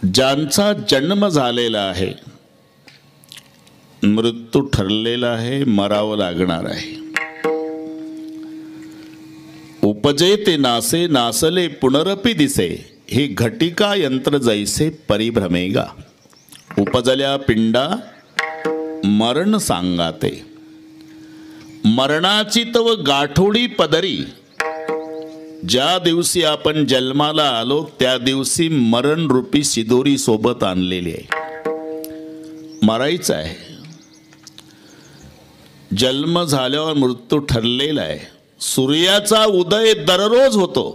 ज्यांचा जन्म झालेला आहे, मृत्यू ठरलेला आहे, मरावं लागणार आहे. उपजे ते नासे, नासले पुनरपि दिसे, हे घटिका यंत्र जैसे परिभ्रमेगा. उपजल्या पिंडा मरण सांगाते, मरणाची तव गाठोडी पदरी. ज्या दिवशी आपण जन्माला आलो त्या दिवशी मरण रूपी शिदोरी सोबत आणलेली आहे. मरायचं आहे. जन्म झाल्यावर मृत्यू ठरलेला आहे. सूर्याचा उदय दररोज होतो,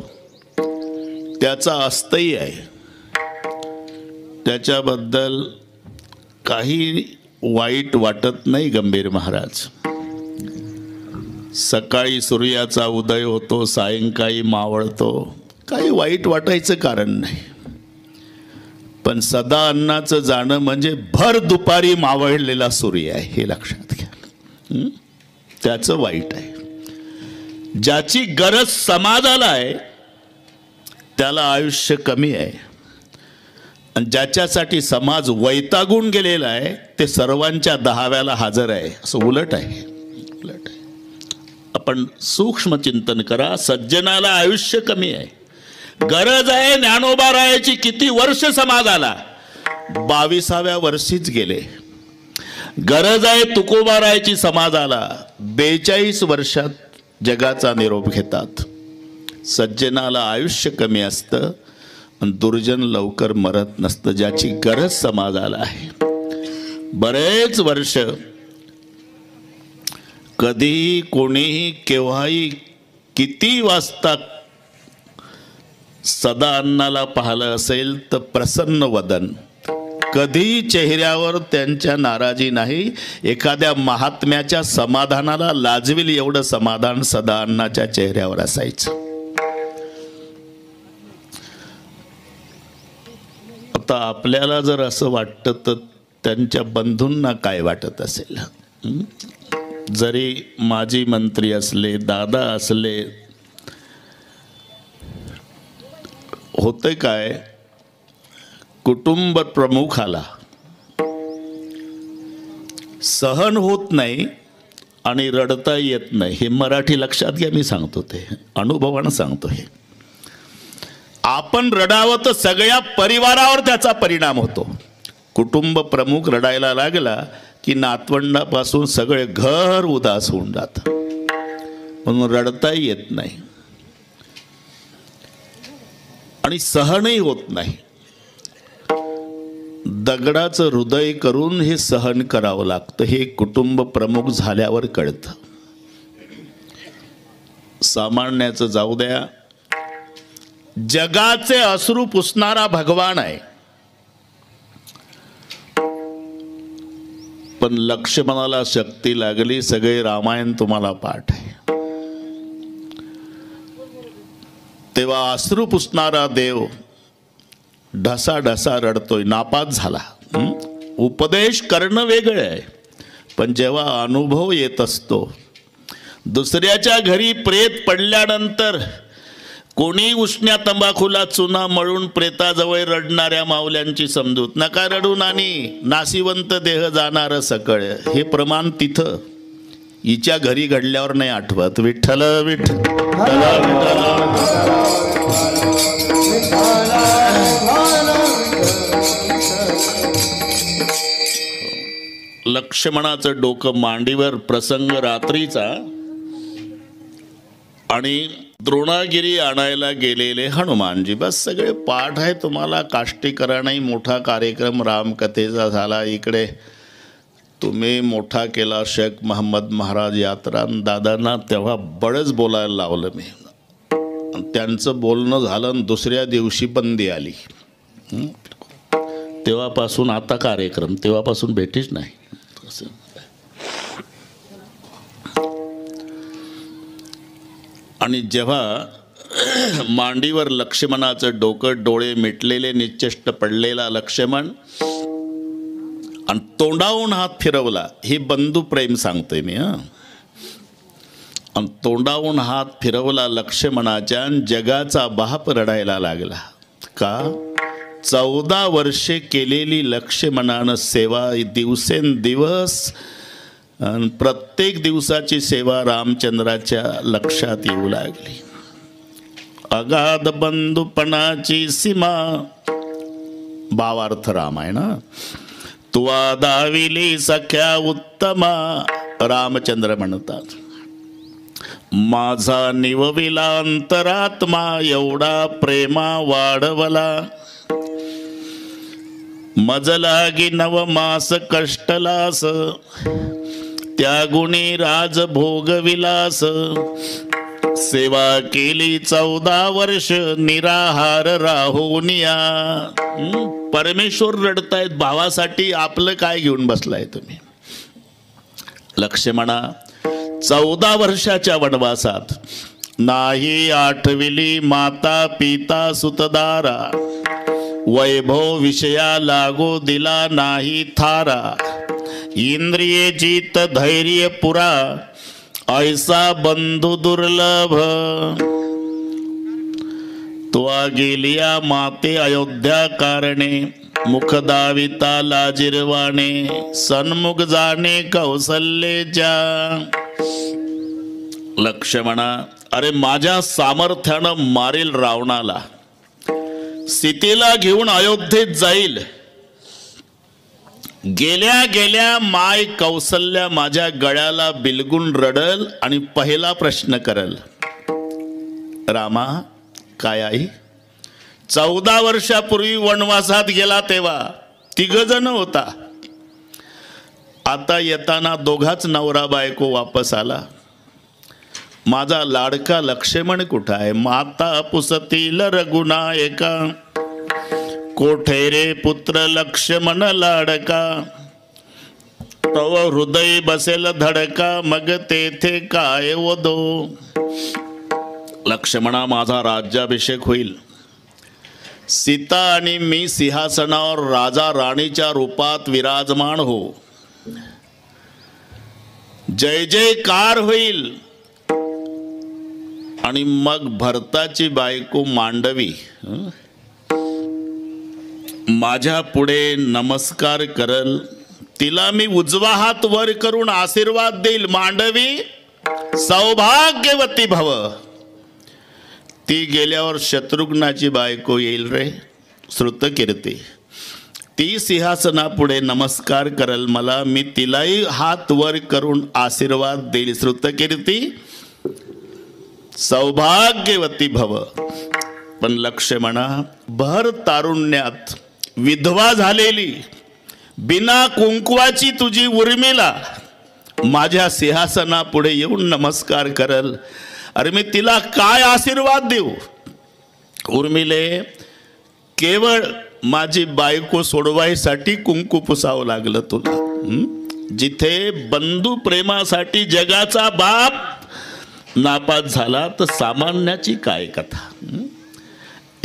त्याचा अस्तही आहे. त्याच्याबद्दल काही वाईट वाटत नाही गंभीर महाराज. सकाळी सूर्याचा उदय होतो, सायंकाळी मावळतो, काही वाईट वाटायचं कारण नाही. पण सदा अन्नाचं जाणं म्हणजे भर दुपारी मावळलेला सूर्य आहे, हे लक्षात घ्या. त्याचं वाईट आहे. ज्याची गरज समाजाला आहे त्याला आयुष्य कमी आहे, आणि ज्याच्यासाठी समाज वैतागून गेलेला आहे ते सर्वांच्या दहाव्याला हजर आहे. असं उलट आहे, उलट आहे. आपण सूक्ष्म चिंतन करा. सज्जनाला आयुष्य कमी आहे. गरज आहे ज्ञानोबा रायाची किती वर्ष समाजाला, 22व्या वर्षीच गेले. गरज आहे तुकोबा रायाची समाजाला, 42 वर्षात जगाचा निरोप घेतात. सज्जनाला आयुष्य कमी असतं आणि दुर्जन लवकर मरत नसतं. ज्याची गरज समाजाला आहे, बरेच वर्ष कधीही कोणीही केव्हाही किती वाजता सदा अन्नाला पाहिलं असेल तर प्रसन्न वदन, कधीही चेहऱ्यावर त्यांच्या नाराजी नाही. एखाद्या महात्म्याच्या समाधानाला लाजविल एवढं समाधान सदा अन्नाच्या चेहऱ्यावर असायचं. आता आपल्याला जर असं वाटतं तर त्यांच्या बंधूंना काय वाटत असेल. जरी माजी मंत्री असले, दादा असले, होते काय, कुटुंब प्रमुखाला सहन होत नाही आणि रडता येत नाही. हे मराठी लक्षात घ्या, मी सांगतो ते अनुभवानं सांगतो. हे आपण रडावं तर सगळ्या परिवारावर त्याचा परिणाम होतो. कुटुंब प्रमुख रडायला लागला की नातवंडापासून सगळे घर उदास होऊन जातं, म्हणून रडताही येत नाही आणि सहनही होत नाही. दगडाचं हृदय करून हे सहन करावं लागतं. हे कुटुंब प्रमुख झाल्यावर कळतं. सामान्याचं जाऊ द्या, जगाचे अश्रू पुसणारा भगवान आहे. पण लक्ष्मणाला शक्ती लागली, सगळे रामायण तुम्हाला पाठ आहे. तेव्हा अश्रू पुसणारा देव ढसा ढसा रडतोय, नापास झाला. उपदेश करणं वेगळं आहे, पण जेव्हा अनुभव येत असतो, दुसऱ्याच्या घरी प्रेत पडल्यानंतर कोणी उष्ण्या तंबाखूला चुना मळून प्रेताजवळ रडणाऱ्या माऊल्यांची समजूत, नका रडून आणि नाशिवंत देह जाणार सकळ, हे प्रमाण तिथं हिच्या घरी घडल्यावर नाही आठवत. विठ्ठल विठ्ठल लक्ष्मणाचं डोकं मांडीवर, प्रसंग रात्रीचा, आणि द्रोणागिरी आणायला गेलेले हनुमानजी. बस सगळे पाठ आहे तुम्हाला. काष्टीकरांनाही मोठा कार्यक्रम रामकथेचा झाला. इकडे तुम्ही मोठा केला शेख महम्मद महाराज यात्रा. दादांना तेव्हा बळच बोलायला लावलं मी. त्यांचं बोलणं झालं आणि दुसऱ्या दिवशी बंदी आली. तेव्हापासून आता कार्यक्रम, तेव्हापासून भेटीच नाही. आणि जेव्हा मांडीवर लक्ष्मणाचं डोकं, डोळे मिटलेले, निश्चेष्ट पडलेला लक्ष्मण, आणि तोंडावून हात फिरवला. हे बंधू प्रेम सांगतोय मी. आणि तोंडावून हात फिरवला लक्ष्मणाच्या, जगाचा बाप रडायला लागला. का? 14 वर्षे केलेली लक्ष्मणानं सेवा दिवसेंदिवस प्रत्येक दिवसाची सेवा रामचंद्राच्या लक्षात येऊ लागली. अगाध बंधुपणाची सीमा, भावार्थ रामायण. तुवा दाविली सख्या उत्तमा, रामचंद्र म्हणतात माझा निवविला अंतरात्मा, एवढा प्रेमा वाढवला. मजलागी नवमास कष्टलास, त्यागुणी राजभोग विलास. सेवा केली 14 वर्ष, निराहार राहुनिया. परमेश्वर रडतायत भावासाठी, आपलं काय घेऊन बसलाय तुम्ही. लक्ष्मणा 14 वर्षाच्या वनवासात नाही आठविली माता पिता सुतदारा. वैभव विषया लागो दिला नाही थारा. इंद्रिये जीत धैर्य पुरा, ऐसा बंधू दुर्लभ. तुआ गेलिया माते अयोध्या कारणे, मुख दाविता लाजिरवाणे. सन्मुख जाणे कौसल्येच्या. लक्ष्मणा अरे माझ्या सामर्थ्यानं मारेल रावणाला, सीतेला घेऊन अयोध्येत जाईल. गेल्या गेल्या माय कौसल्या माझ्या गळ्याला बिलगून रडल आणि पहिला प्रश्न करल, रामा काय आई. 14 वर्षापूर्वी वनवासात गेला तेव्हा 3 जण होता. आता येताना दोघाच नवरा बायको वापस आला. माझा लाडका लक्ष्मण कुठं आहे. माता पुसतील रघुनायका, कोठे रे पुत्र लक्ष्मण लाडका. तव हृदय बसेल धडका, मग तेथे काय वदो. लक्ष्मणा माझा राज्याभिषेक होईल. सीता आणि मी सिंहासनावर राजा राणीच्या रूपात विराजमान हो. जय जयकार होईल. आणि मग भरताची बायको मांडवी माझ्या पुढे नमस्कार करल. तिला मी उजवा हात वर करून आशीर्वाद देईल. मांडवी सौभाग्यवती भव. ती गेल्यावर शत्रुघ्नाची बायको येईल रे श्रुतकीर्ती. ती सिंहासनापुढे नमस्कार करल मला, मी तिलाही हात वर करून आशीर्वाद देईल. श्रुतकीर्ती सौभाग्यवती भव. पण लक्ष्मणा भर तारुण्यात विधवा झालेली बिना कुंकवाची तुझी उर्मिला माझ्या सिंहासनापुढे येऊन नमस्कार करल. अरे मी तिला काय आशीर्वाद देऊ. उर्मिले केवळ माझी बायको सोडवायसाठी कुंकू पुसावं लागलं तुला. जिथे बंधू प्रेमासाठी जगाचा बाप नापास झाला तर सामान्याची काय कथा.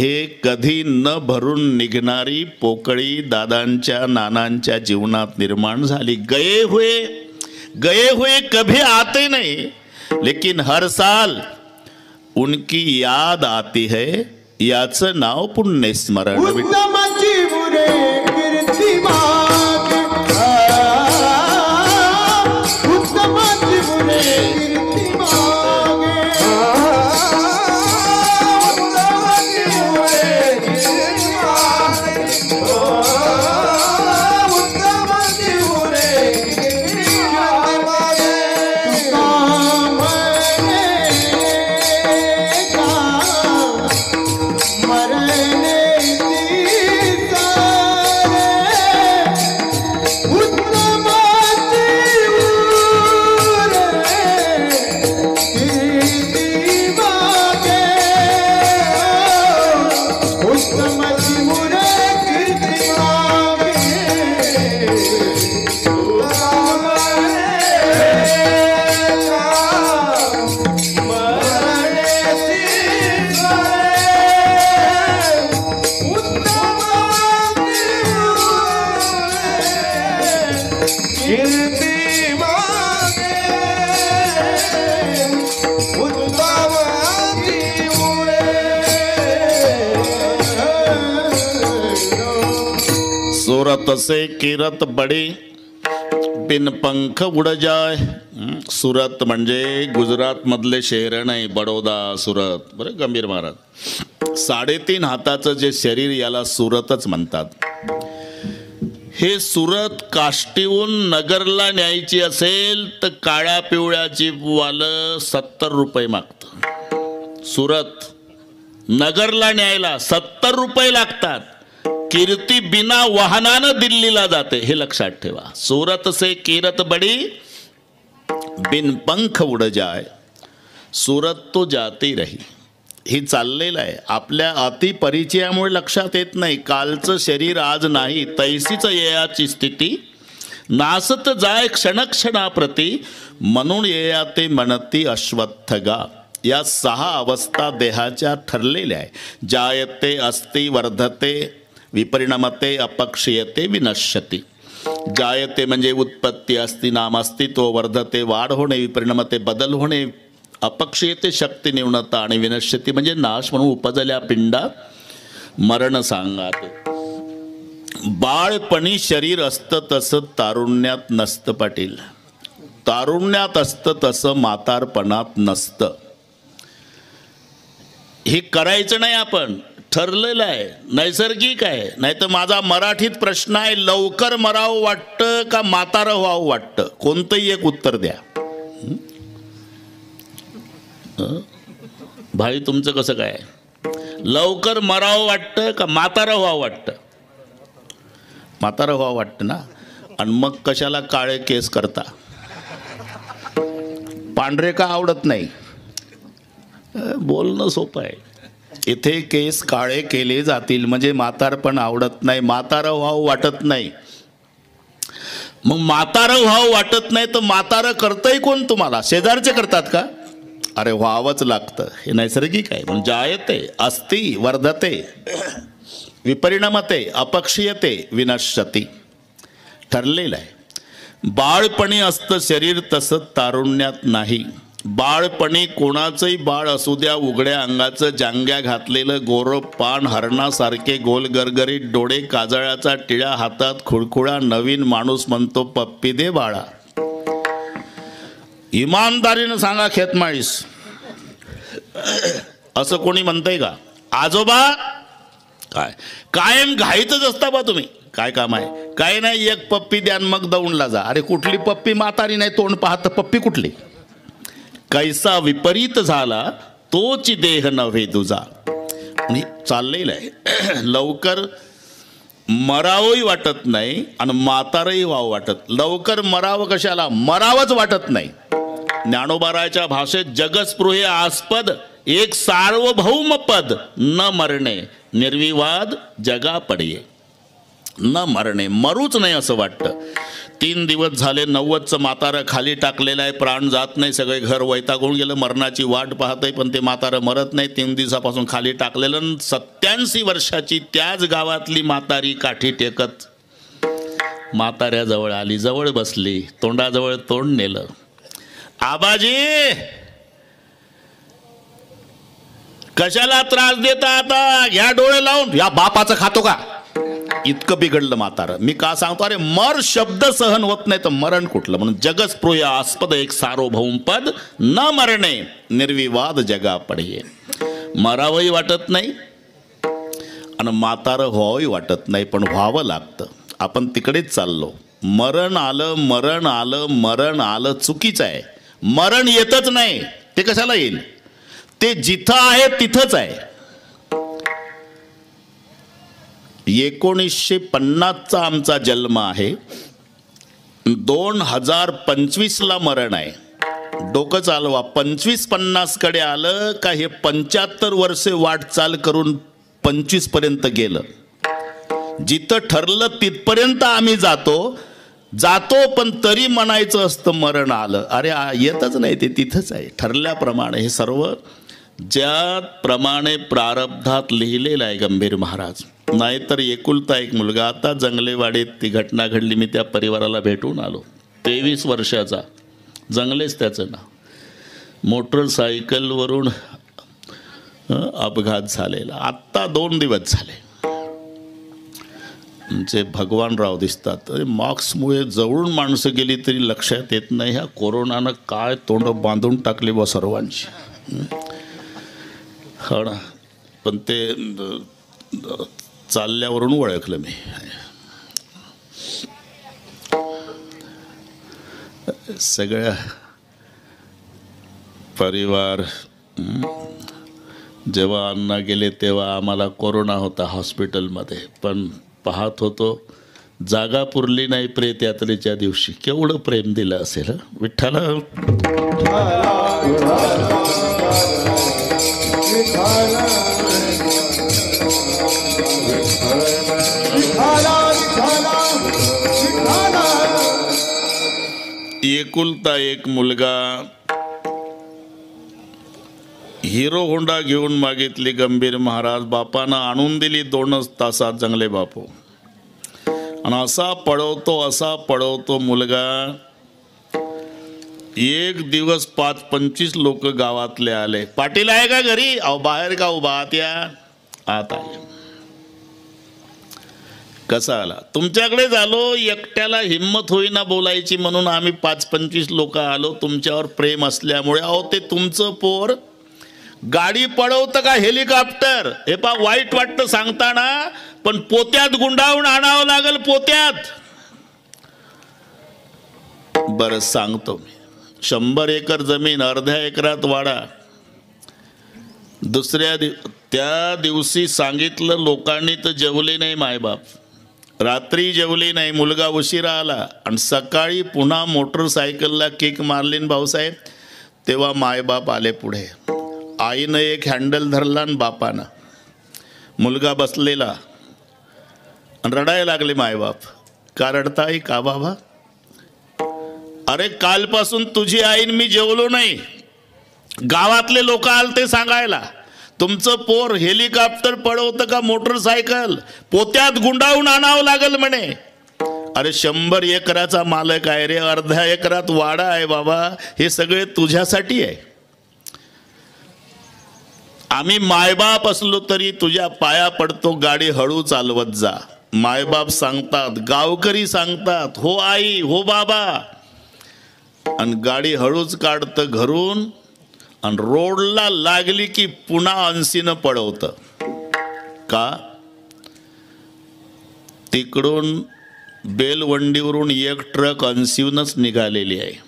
हे कधी न भरून निघणारी पोकळी दादांच्या नानांच्या जीवनात निर्माण झाली. गए हुए कभी आते नहीं, लेकिन हर साल उनकी याद आती है. याचं नाव पुण्य स्मरण. सूरत से किरत बडी बिन पंख उड जाय. सुरत म्हणजे गुजरात मधले शहर नाही, बडोदा सुरत. बरं गंभीर महाराज, 3.5 हाताचं जे शरीर याला सुरतच म्हणतात. हे सुरत काष्टीहून नगरला न्यायची असेल तर काळ्या पिवळ्याची वालं 70 रुपये मागतं. सुरत नगरला न्यायला 70 रुपये लागतात. कीर्ती बिना वाहनानं दिल्लीला जाते, हे लक्षात ठेवा. सूरत से कीरत बडी बिन पंख उड जाय. सूरत तो जाती रही. ही चाललेलं आहे. आपल्या अतिपरिचयामुळे लक्षात येत नाही. कालचं शरीर आज नाही, तैसीच येयाची स्थिती. नासत जाय क्षणक्षणाप्रती, म्हणून येयाते म्हणती अश्वत्थगा. या 6 अवस्था देहाच्या ठरलेल्या आहे. जायते, अस्ति, वर्धते, विपरिणमते, अपक्षीयते, विनश्यती. जायते म्हणजे उत्पत्ती, अस्ति नाम अस्तित्व, वर्धते वाढ होणे, विपरिणमते बदल होणे, अपक्षीयते शक्ती न्यूनता, आणि विनश्यती म्हणजे नाश म्हणून उपजल्या पिंडा मरण सांगाते. बाळपणी शरीर असतं तसं तारुण्यात नसतं पाटील. तारुण्यात असतं तसं म्हातारपणात नसतं. हे करायचं नाही, आपण ठरलेलं आहे, नैसर्गिक आहे. नाही तर माझा मराठीत प्रश्न आहे, लवकर मरावं वाटतं का म्हातारं व्हावं वाटतं? कोणतंही एक उत्तर द्या. भाई तुमचं कसं काय? लवकर मरावं वाटतं का म्हातारं व्हावं वाटतं? म्हातारं व्हावं वाटतं ना. आणि मग कशाला काळे केस करता? पांढरे का आवडत नाही? बोलणं सोपं आहे. इथे केस काळे केले जातील म्हणजे म्हातारपण आवडत नाही, म्हातारं व्हावं वाटत नाही. मग म्हातारं व्हावं वाटत नाही तर म्हातारं करतंय कोण तुम्हाला? शेजारचे करतात का? अरे व्हावंच लागतं, हे नैसर्गिक आहे. म्हणजे जायते, अस्ति, वर्धते, विपरिणमते, अपक्षीयते, विनश्यती, ठरलेलं आहे. बाळपणी असतं शरीर तसं तारुण्यात नाही. बाळपणी कोणाचंही बाळ असू द्या, उघड्या अंगाचं, जांग्या घातलेलं, गोरं पान, हरणासारखे गोल गरगरीत डोळे, काजळाचा टिळा हातात, खुळखुळा नवीन माणूस म्हणतो पप्पी दे बाळा. इमानदारीनं सांगा खेतमाळीस, असं कोणी म्हणतंय का? आजोबा काय कायम घाईतच असता बा तुम्ही? काय काम आहे? काय नाही, एक पप्पी द्या मग दौंडला जा. अरे कुठली पप्पी? म्हातारी नाही, तोंड पाहत पप्पी कुठली? कैसा विपरीत झाला तोच देह नव्हे तुझा. चाललेलं आहे. लवकर मरावंही वाटत नाही आणि म्हातारही व्हावं वाटत. लवकर मरावं कशाला? मरावंच वाटत नाही. ज्ञानोबाराच्या भाषेत जगस्पृहे आस्पद एक सार्वभौम पद, न मरणे निर्विवाद जगा पडिये. न मरणे, मरूच नाही असं वाटतं. 3 दिवस झाले 90चं म्हातारं खाली टाकलेलं आहे, प्राण जात नाही, सगळे घर वैतागून गेलं, मरणाची वाट पाहतंय, पण ते म्हातारं मरत नाही. 3 दिवसापासून खाली टाकलेलं. 87 वर्षाची त्याच गावातली म्हातारी काठी टेकत म्हाताऱ्याजवळ आली, जवळ बसली, तोंडाजवळ तोंड नेलं. आबाजी कशाला त्रास देता? आता घ्या डोळे लावून. या बापाचं खातो का? इतकं बिघडलं म्हातारं. मी का सांगतो? अरे मर शब्द सहन होत नाही तर मरण कुठलं? म्हणून जगस्पृहे आस्पद एक सार्वभौम पद, न मरणे निर्विवाद जगा पडिये. मरावंही वाटत नाही आणि म्हातारं व्हावंही वाटत नाही, पण व्हावं लागतं. आपण तिकडेच चाललो. मरण आलं, मरण आलं, मरण आलं, चुकीचं आहे. मरण येतच नाही. ते कशाला येईल? ते जिथं आहे तिथंच आहे. 1950चा आमचा जन्म आहे, 2025ला मरण आहे. डोकं चालवा. 25-50 कडे आलं का हे 75 वर्षे वाटचाल करून 25 पर्यंत गेलं. जिथं ठरलं तिथपर्यंत आम्ही जातो, पण तरी म्हणायचं असतं मरण आलं. अरे येतच नाही, ते तिथंच आहे ठरल्याप्रमाणे. हे सर्व ज्याप्रमाणे प्रारब्धात लिहिलेलं आहे गंभीर महाराज. नाहीतर एकुलता एक मुलगा, आता जंगलेवाडीत ती घटना घडली, मी त्या परिवाराला भेटून आलो. 23 वर्षाचा, जंगलेच त्याचं नाव. मोटरसायकलवरून अपघात झालेला. आत्ता 2 दिवस झाले. जे भगवानराव दिसतात. मास्कमुळे जवळून माणसं गेली तरी लक्षात येत नाही ह्या कोरोनानं काय तोंड बांधून टाकली बा सर्वांची. हो ना, पण ते चालल्यावरून ओळखलं मी. सगळ्या परिवार. जेव्हा अण्णा गेले तेव्हा आम्हाला कोरोना होता हॉस्पिटलमध्ये, पण पाहत होतो जागा पुरली नाही प्रेत यात्रेच्या दिवशी. केवढं प्रेम दिलं असेल विठ्ठला. एकुलता एक मुलगा, हिरो होंडा घेऊन मागितली गंभीर महाराज. बापानं आणून दिली 2च तासात जंगले बापू. आणि असा पळवतो मुलगा. एक दिवस 5-25 लोक गावातले आले. पाटील आहे का घरी? अहो बाहेर का उभा आहात या? आत आले. कसा आला? तुमच्याकडे झालो. एकट्याला हिम्मत होईना बोलायची म्हणून आम्ही 5-25 लोक आलो. तुमच्यावर प्रेम असल्यामुळे. अहो ते तुमचं पोर गाडी पळवतं का हेलिकॉप्टर? हे पा वाईट वाटतं सांगताना, पण पोत्यात गुंडाळून आणावं लागल. पोत्यात. बरं सांगतो मी. 100 एकर जमीन, अर्ध्या एकरात वाडा. त्या दिवशी सांगितलं लोकांनी तर जेवले नाही मायबाप. रात्री जेवली नाही. मुलगा उशिरा आला आणि सकाळी पुन्हा मोटरसायकलला किक मारली भाऊसाहेब. तेव्हा मायबाप आले पुढे. आईनं एक हँडल धरला आणि बापानं. मुलगा बसलेला आणि रडायला लागले मायबाप. का रडताय का बाबा? अरे कालपासून तुझी आईन मी जेवलो नाही. गावातले लोक आलते सांगायला तुमचं पोर हेलिकॉप्टर पळवतं का मोटरसायकल? पोत्यात गुंडाळून आणावं लागल म्हणे. अरे 100 एकराचा मालक आहे रे. अर्ध्या एकरात वाडा आहे बाबा. हे सगळे तुझ्यासाठी आहे. आम्ही मायबाप असलो तरी तुझ्या पाया पडतो. गाडी हळू चालवत जा. मायबाप सांगतात, गावकरी सांगतात, हो आई हो बाबा. आणि गाडी हळूच काढतं घरून आणि रोडला लागली की पुन्हा 80 पळवतं. का? तिकडून बेलवंडीवरून एक ट्रक 80नच निघालेली आहे.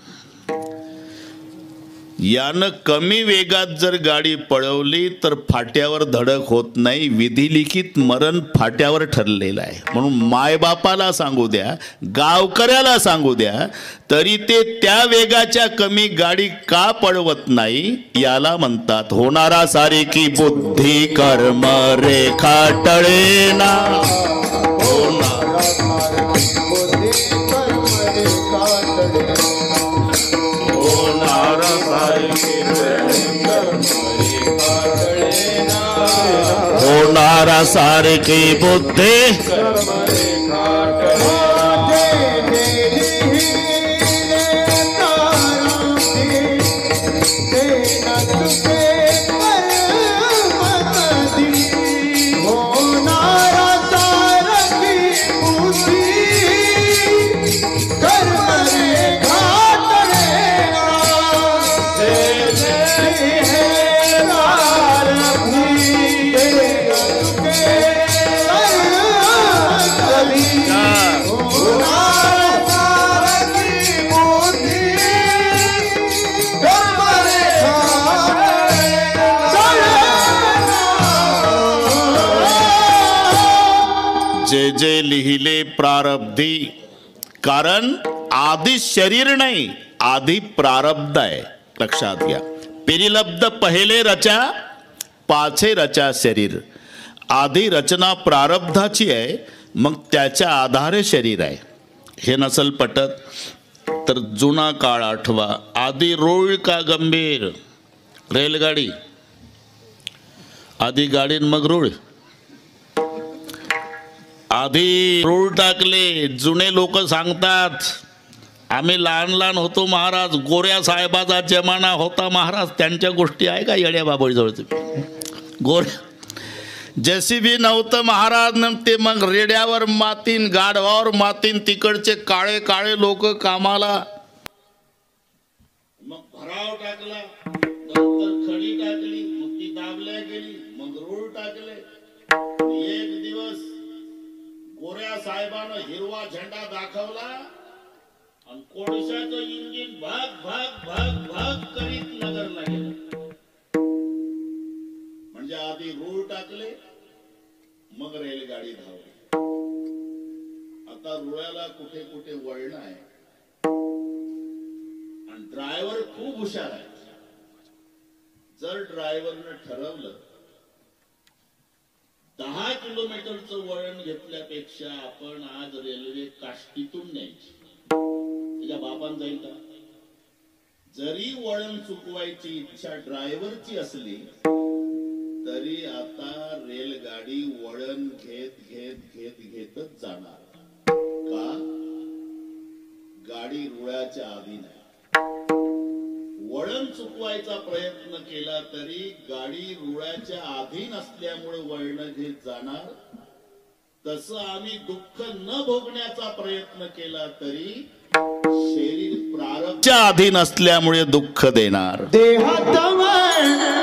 यानं कमी वेगात जर गाडी पळवली तर फाट्यावर धडक होत नाही. विधिलिखित मरण फाट्यावर ठरलेलं आहे. म्हणून मायबापाला सांगू द्या, गावकऱ्याला सांगू द्या, तरी ते त्या वेगाच्या कमी गाडी का पळवत नाही याला म्हणतात होणारा सारिकी बुद्धी कर्म रेखाटळेना. होणारा सारखी बुद्धी जे लिहिले प्रारब्धी. कारण आधी शरीर नाही, आधी प्रारब्ध आहे. लक्षात घ्या. पेरिलब्ध पहिले रचा, पाछे रचा शरीर. आधी रचना प्रारब्धाची आहे, मग त्याच्या आधारे शरीर आहे. हे नसल पटत तर जुना काळ आठवा. आधी रोळ का गंभीर? रेलगाडी आधी गाडी मग रोळ. आधी रोळ टाकले. जुने लोक सांगतात आम्ही लहान लहान होतो महाराज, गोऱ्या साहेबाचा जमाना होता महाराज. त्यांच्या गोष्टी आहे का येड्या बाबळीजवळ तुम्ही? गोऱ्या जेसीबी नव्हतं महाराज ते मग रेड्यावर मातीन गाढवावर मातीन तिकडचे काळे काळे लोक कामाला मग भराव टाकला नंतर खडी टाकली मग ती दाबल्या गेली मग रूळ टाकले एक दिवस गोऱ्या साहेबानं हिरवा झेंडा दाखवला आणि कोळशाचं इंजिन भाग भाग भाग भाग करीत नगरला गेलं म्हणजे आधी रूळ टाकले मग रेलगाडी धावली आता रुळाला कुठे कुठे वळण आहे आणि ड्रायव्हर खूप हुशार आहे जर ड्रायव्हरने ठरवलं 10 किलोमीटरचं वळण घेतल्यापेक्षा आपण आज रेल्वे काष्टीतून न्यायची तुझ्या बापान जाईल का जरी वळण चुकवायची इच्छा ड्रायव्हरची असली तरी आता रेलगाडी वळण घेत घेत घेत घेतच जाणार का गाडी रुळाच्या आधी नाही वळण चुकवायचा प्रयत्न केला तरी गाडी रुळाच्या अधीन असल्यामुळे वळण घेत जाणार तसं आम्ही दुःख न भोगण्याचा प्रयत्न केला तरी शरीर प्रारब्धच्या अधीन असल्यामुळे दुःख देणार देहात आहे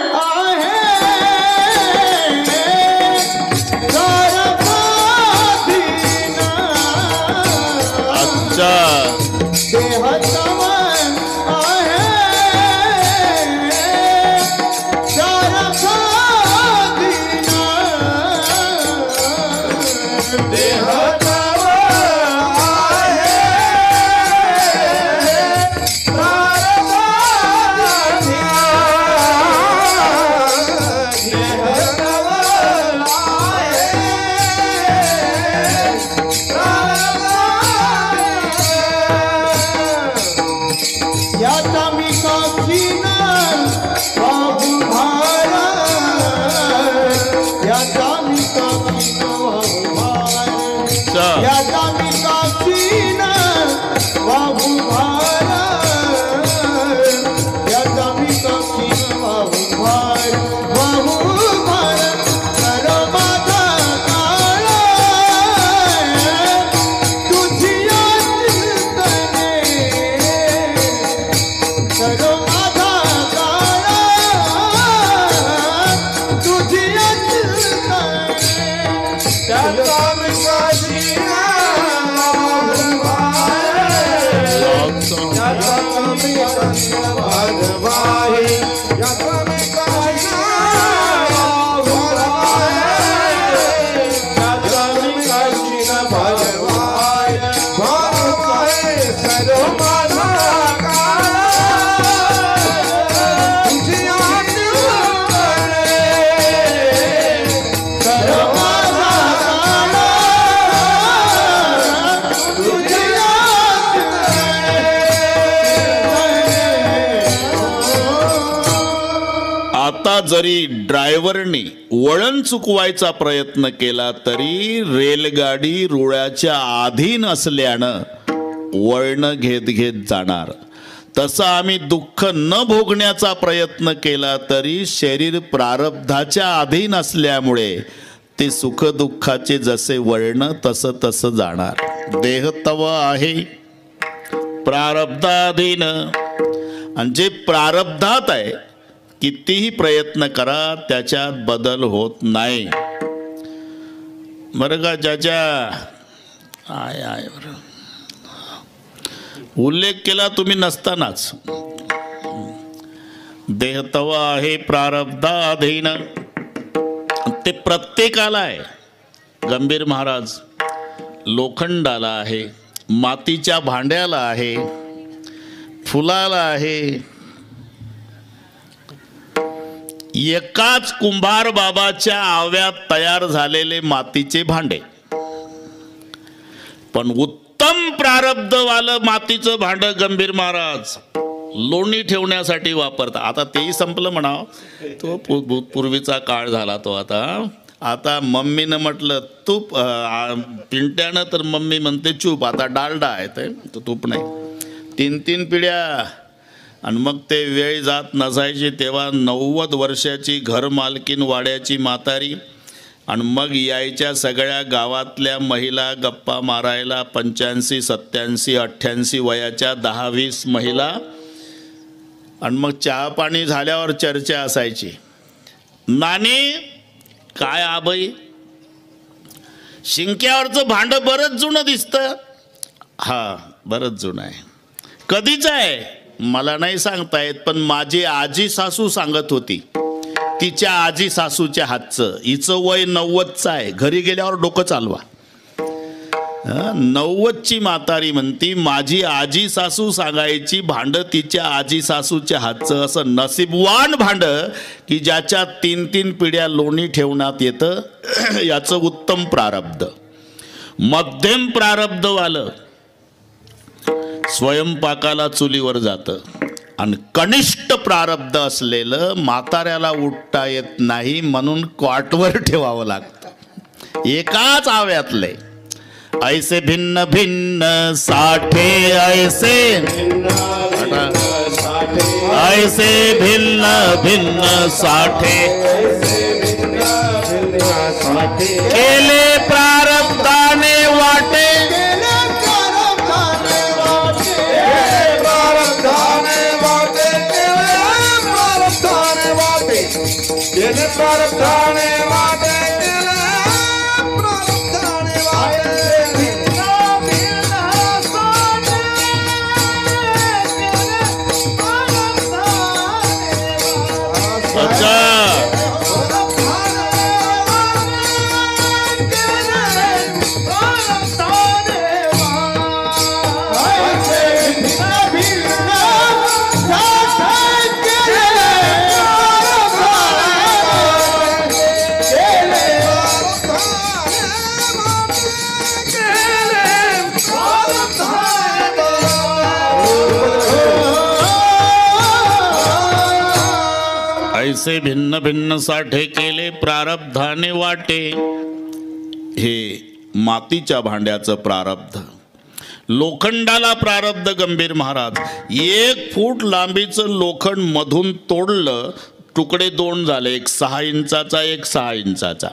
अच्छा देहात जरी ड्रायव्हरने वळण चुकवायचा प्रयत्न केला तरी रेलगाडी रुळाच्या अधीन असल्यानं वळण घेत घेत जाणार तसं आम्ही दुःख न भोगण्याचा प्रयत्न केला तरी शरीर प्रारब्धाच्या अधीन असल्यामुळे ते सुख दुःखाचे जसे वळण तसं तसं जाणार देह तव आहे प्रारब्धाधीन आणि जे प्रारब्धात आहे कितीही प्रयत्न करा त्याच्यात बदल होत नाही बरं का ज्याच्या आहे बरं उल्लेख केला तुम्ही नसतानाच देह तव आहे प्रारब्धाधीन ते प्रत्येकाला आहे गंभीर महाराज लोखंडाला आहे मातीच्या भांड्याला आहे फुलाला आहे एकाच कुंभार बाबाच्या आव्यात तयार झालेले मातीचे भांडे पण उत्तम प्रारब्धवालं मातीचं भांड गंभीर महाराज लोणी ठेवण्यासाठी वापरतात आता तेही संपलं म्हणाव तो पूर्वीचा काळ झाला तो आता मम्मीनं म्हटलं तूप पिंट्यानं तर मम्मी म्हणते चूप आता डालडा आहे ते तूप नाही 3 पिढ्या आणि मग ते वेळ जात नसायची तेव्हा 90 वर्षाची घर मालकीन वाड्याची म्हातारी आणि मग यायच्या सगळ्या गावातल्या महिला गप्पा मारायला 85, 87, 88 वयाच्या 10-20 महिला. आणि मग चहा पाणी झाल्यावर चर्चा असायची. नानी काय आबाई शिंक्यावरचं भांडं बरंच जुनं दिसतं. हा बरंच जुनं आहे. कधीच आहे मला नाही सांगता येत, पण माझी आजी सासू सांगत होती. तिच्या आजी सासूच्या हातचं. हिचं वय 90चं आहे. घरी गेल्यावर डोकं चालवा. 90ची म्हातारी म्हणती माझी आजी सासू सांगायची भांड तिच्या आजी सासूच्या हातचं. असं नसीबवान भांड की ज्याच्यात 3-3 पिढ्या लोणी ठेवण्यात येतं. याचं उत्तम प्रारब्ध. मध्यम प्रारब्धवालं स्वयंपाकाला चुलीवर जातं. आणि कनिष्ठ प्रारब्ध असलेलं म्हाताऱ्याला उठता येत नाही म्हणून कॉटवर ठेवावं लागतं. एकाच आव्यातले. ऐसे भिन्न भिन्न साठे ऐसे ऐसे भिन्न भिन्न साठे केले प्रारब्धाने वाटे. ऐसे भिन्न भिन्न साठे केले प्रारब्धाने वाटे. हे मातीच्या भांड्याचं प्रारब्ध. लोखंडाला प्रारब्ध गंभीर महाराज. 1 फूट लांबीचं लोखंड मधून तोडलं, तुकडे 2 झाले. एक 6 इंचाचा, एक 6 इंचाचा.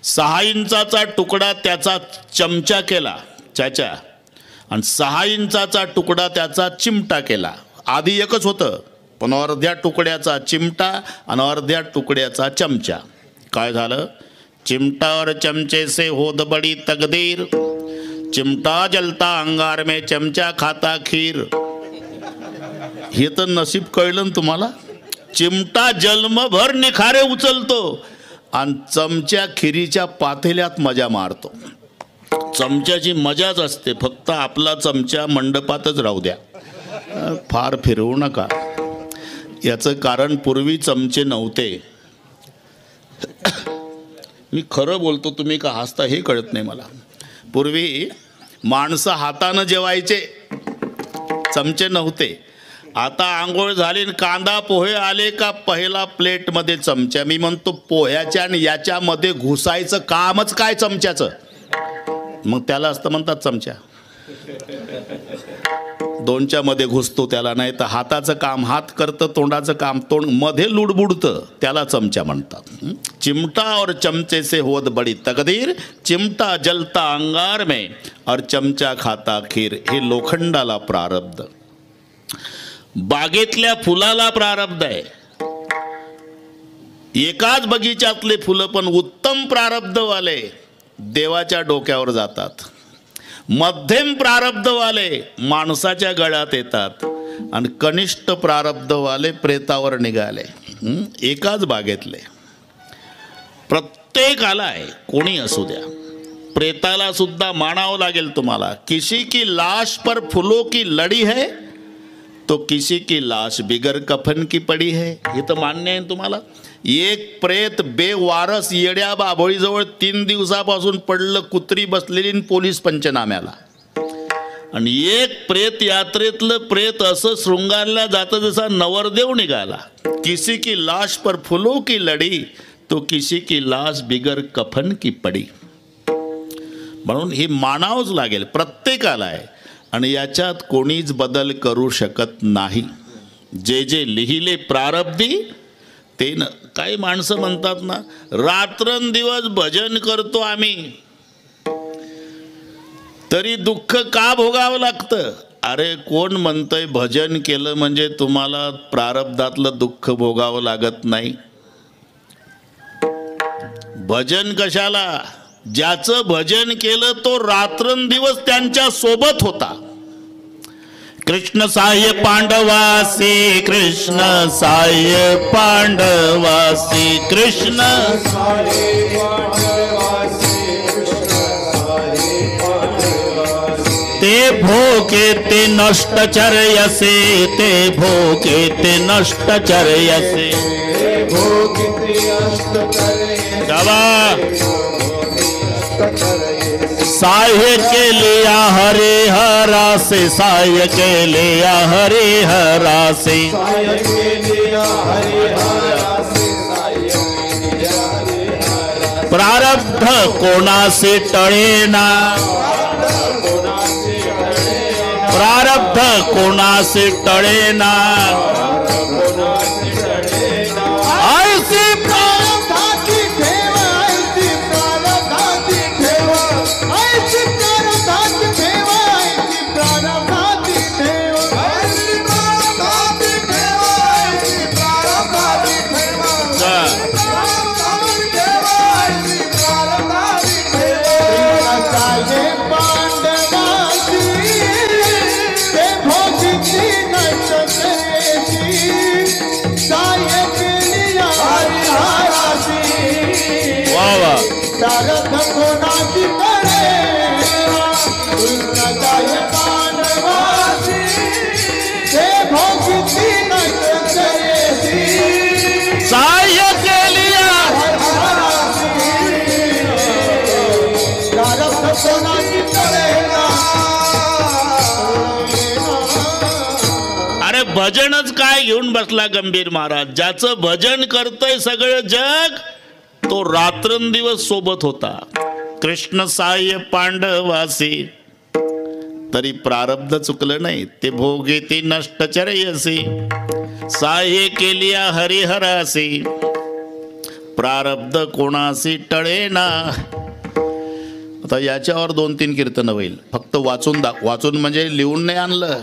6 इंचाचा तुकडा त्याचा चमचा केला चाचा, आणि 6 इंचाचा तुकडा त्याचा चिमटा केला. आधी एकच होतं, पण अर्ध्या तुकड्याचा चिमटा आणि अर्ध्या तुकड्याचा चमचा. काय झालं? चिमटा और चमचे से होद बड़ी तकदीर. चिमटा जलता अंगार में चमचा खाता खीर. हे तर नशीब कळलं ना तुम्हाला. चिमटा जन्मभर निखारे उचलतो आणि चमच्या खिरीच्या पातेल्यात मजा मारतो. चमच्याची मजाच असते, फक्त आपला चमचा मंडपातच राहू द्या, फार फिरवू नका. याचं कारण पूर्वी चमचे नव्हते. मी खरं बोलतो, तुम्ही का हसता हे कळत नाही मला. पूर्वी माणसं हातानं जेवायचे, चमचे नव्हते. आता आंघोळ झाली, कांदा पोहे आले का पहिला प्लेटमध्ये चमचा. मी म्हणतो पोह्याच्या आणि याच्यामध्ये घुसायचं कामच काय चमच्याचं, मग त्याला असतं म्हणतात चमचा. 2च्या मध्ये घुसतो त्याला, नाही तर हाताचं काम हात करतं, तोंडाचं काम तोंड, मध्ये लुडबुडतं, त्याला चमचा म्हणतात. चिमटा और चमचे से होद बड़ी तकदीर. चिमटा जलता अंगार में और चमचा खाता खीर. हे लोखंडाला प्रारब्ध. बागेतल्या फुलाला प्रारब्ध आहे. एकाच बगीच्यातले फुलं पण उत्तम प्रारब्धवाले देवाच्या डोक्यावर जातात. मध्यम प्रारब्धवाले माणसाच्या गळ्यात येतात आणि कनिष्ठ प्रारब्धवाले प्रेतावर निघाले. एकाच बागेतले. प्रत्येकाला आहे, कोणी असू द्या. प्रेताला सुद्धा मानावं लागेल तुम्हाला. किसी की लाश पर फूलों की लड़ी है तो किसी की लाश बिगर कफन की पडी है. हे तर मान्य आहे तुम्हाला. एक प्रेत बेवारस येड्या बाभळीजवळ 3 दिवसापासून पडलं, कुत्री बसलेली पोलीस पंचनाम्याला. आणि एक प्रेत यात्रेतलं प्रेत असं शृंगारला जातं जसा नवरदेव निघाला. किसी की लाश पर फुलों की लड़ी तो किसी की लाश बिगर कफन की पडी. म्हणून हे मानावंच लागेल, प्रत्येकाला आहे. आणि याच्यात कोणीच बदल करू शकत नाही. जे जे लिहिले प्रारब्धी ते न काही माणसं म्हणतात ना, रात्रंदिवस भजन करतो आम्ही तरी दुःख का भोगावं लागतं? अरे कोण म्हणतंय भजन केलं म्हणजे तुम्हाला प्रारब्धातलं दुःख भोगावं लागत नाही? भजन कशाला? ज्याचं भजन केलं तो रात्रंदिवस त्यांच्या सोबत होता. कृष्ण साह्य पांडवासी, कृष्ण साह्य पांडवासी, कृष्ण ते भोगे ते नष्टचर्यसे, ते भोगे ते नष्टचर्यसे. साह्य के लिया हरे हरासे, साह्य के लिया हरे हरासे. प्रारब्ध कोणासे टळेना, प्रारब्ध कोणासे टळेना. ऐसी प्रारब्धाची ठेव, ऐसी प्रारब्धाची ठेव, ऐसी प्रारब्धाची ठेव, ऐसी प्रारब्धाची ठेव, ऐसी प्रारब्धाची ठेव, ऐसी प्रारब्धाची ठेव, ऐसी प्रारब्धाची ठेव. साये पांडवाची ते भोगीची नष्टचर्येची, साये केलिया हरिहरासी. वा वा. प्रारब्ध कोणाची टळेना, कृष्ण साये पांडवाची ते भोगीची नष्टचर्येची, साह्य केलिया. प्रारब्ध कोणाची टळेना. अरे भजनच काय घेऊन बसला गंभीर महाराज? ज्याचं भजन करतय सगळं जग तो रात्रंदिवस सोबत होता. कृष्ण साह्य पांडवासी, तरी प्रारब्ध चुकलं नाही. ते भोगे ते नष्टचर्यसी, साह्य केलिया हरिहरासी. प्रारब्ध कोणासी टळेना. आता याच्यावर 2-3 कीर्तन होईल. फक्त वाचून म्हणजे लिहून नाही आणलं,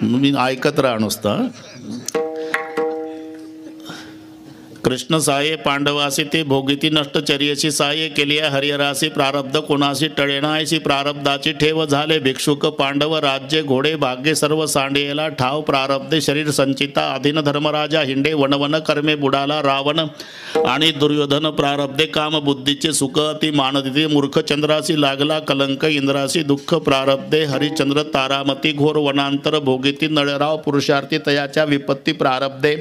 मी ऐकत राहा नुसतं. कृष्ण साये पांडवासी ते भोगिती नष्टचर्येची, साये केलिया हरिहरासी. प्रारब्ध कोणासी टळेना, ऐसी प्रारब्धाची ठेव. झाले भिक्षुक पांडव, राज्य घोडे भाग्य सर्व सांडेला ठाव. प्रारब्धे शरीर संचिता, अधीन धर्मराजा हिंडे वनवन कर्मे बुडाला रावण आणि दुर्योधन. प्रारब्धे काम बुद्धीचे सुख अति मानदिते, मूर्ख चंद्रासी लागला कलंक इंद्रासी. दुःख प्रारब्धे हरिचंद्र तारामती, घोर वनांतर भोगिती नळराव पुरुषार्थी तयाच्या विपत्ती. प्रारब्धे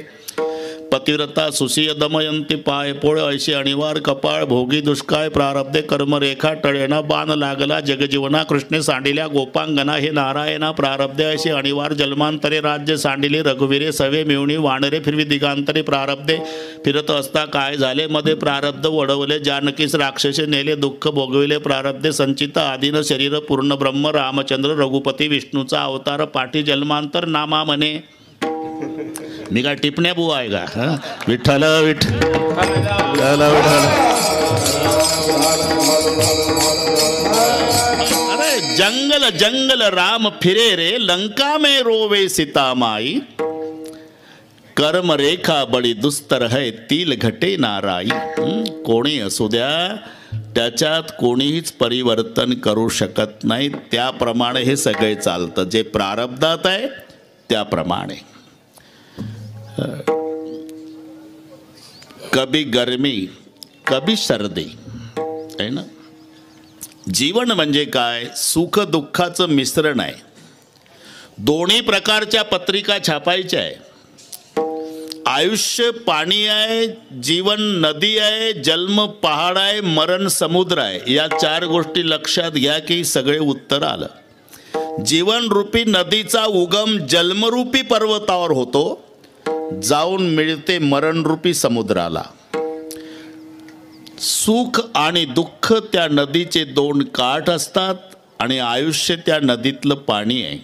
पतिव्रता सुसिय दमयंती, पायपोळ ऐशी अणिवार कपाळ भोगी दुष्काळ. प्रारब्धे कर्मरेखा टळेना, बाण लागला जगजीवना. कृष्णे सांडिल्या गोपांगना, हे नारायणा. प्रारब्धे ऐशी अणिवार जन्मांतरे, राज्य सांडिले रघुवीरे. सवे मिळवणी वानरे फिरवी दिगांतरे. प्रारब्धे फिरत असता काय झाले मध्ये, प्रारब्ध वडवले जानकीस राक्षसे नेले. दुःख भोगविले प्रारब्धे संचिता, आधीन शरीर पूर्ण ब्रह्म. रामचंद्र रघुपती विष्णूचा अवतार, पाठी जन्मांतर नामा म्हणे. मी काय टिपण्या बुवा आहे का? विठ्ठल विठ्ठल. अरे जंगल जंगल राम फिरे रे, लंका में रोवे सीता माई. कर्म रेखा बडी दुस्तर है, तिल घटे नाराई. कोणी असू द्या, त्याच्यात कोणीच परिवर्तन करू शकत नाही. त्याप्रमाणे हे सगळे चालतं. जे प्रारब्धात आहे त्याप्रमाणे. कभी गर्मी कभी सर्दी आहे ना. जीवन म्हणजे काय? सुख दुःखाचं मिश्रण आहे. दोन्ही प्रकारच्या पत्रिका छापायच्या आहे. आयुष्य पाणी आहे, जीवन नदी आहे, जन्म पहाड आहे, मरण समुद्र आहे. या 4 गोष्टी लक्षात घ्या की सगळे उत्तर आलं. जीवन रूपी नदीचा उगम जन्मरूपी पर्वतावर होतो, जाऊन मिळते मरणरूपी समुद्राला. सुख आणि दुःख त्या नदीचे 2 काठ असतात आणि आयुष्य त्या नदीतलं पाणी आहे.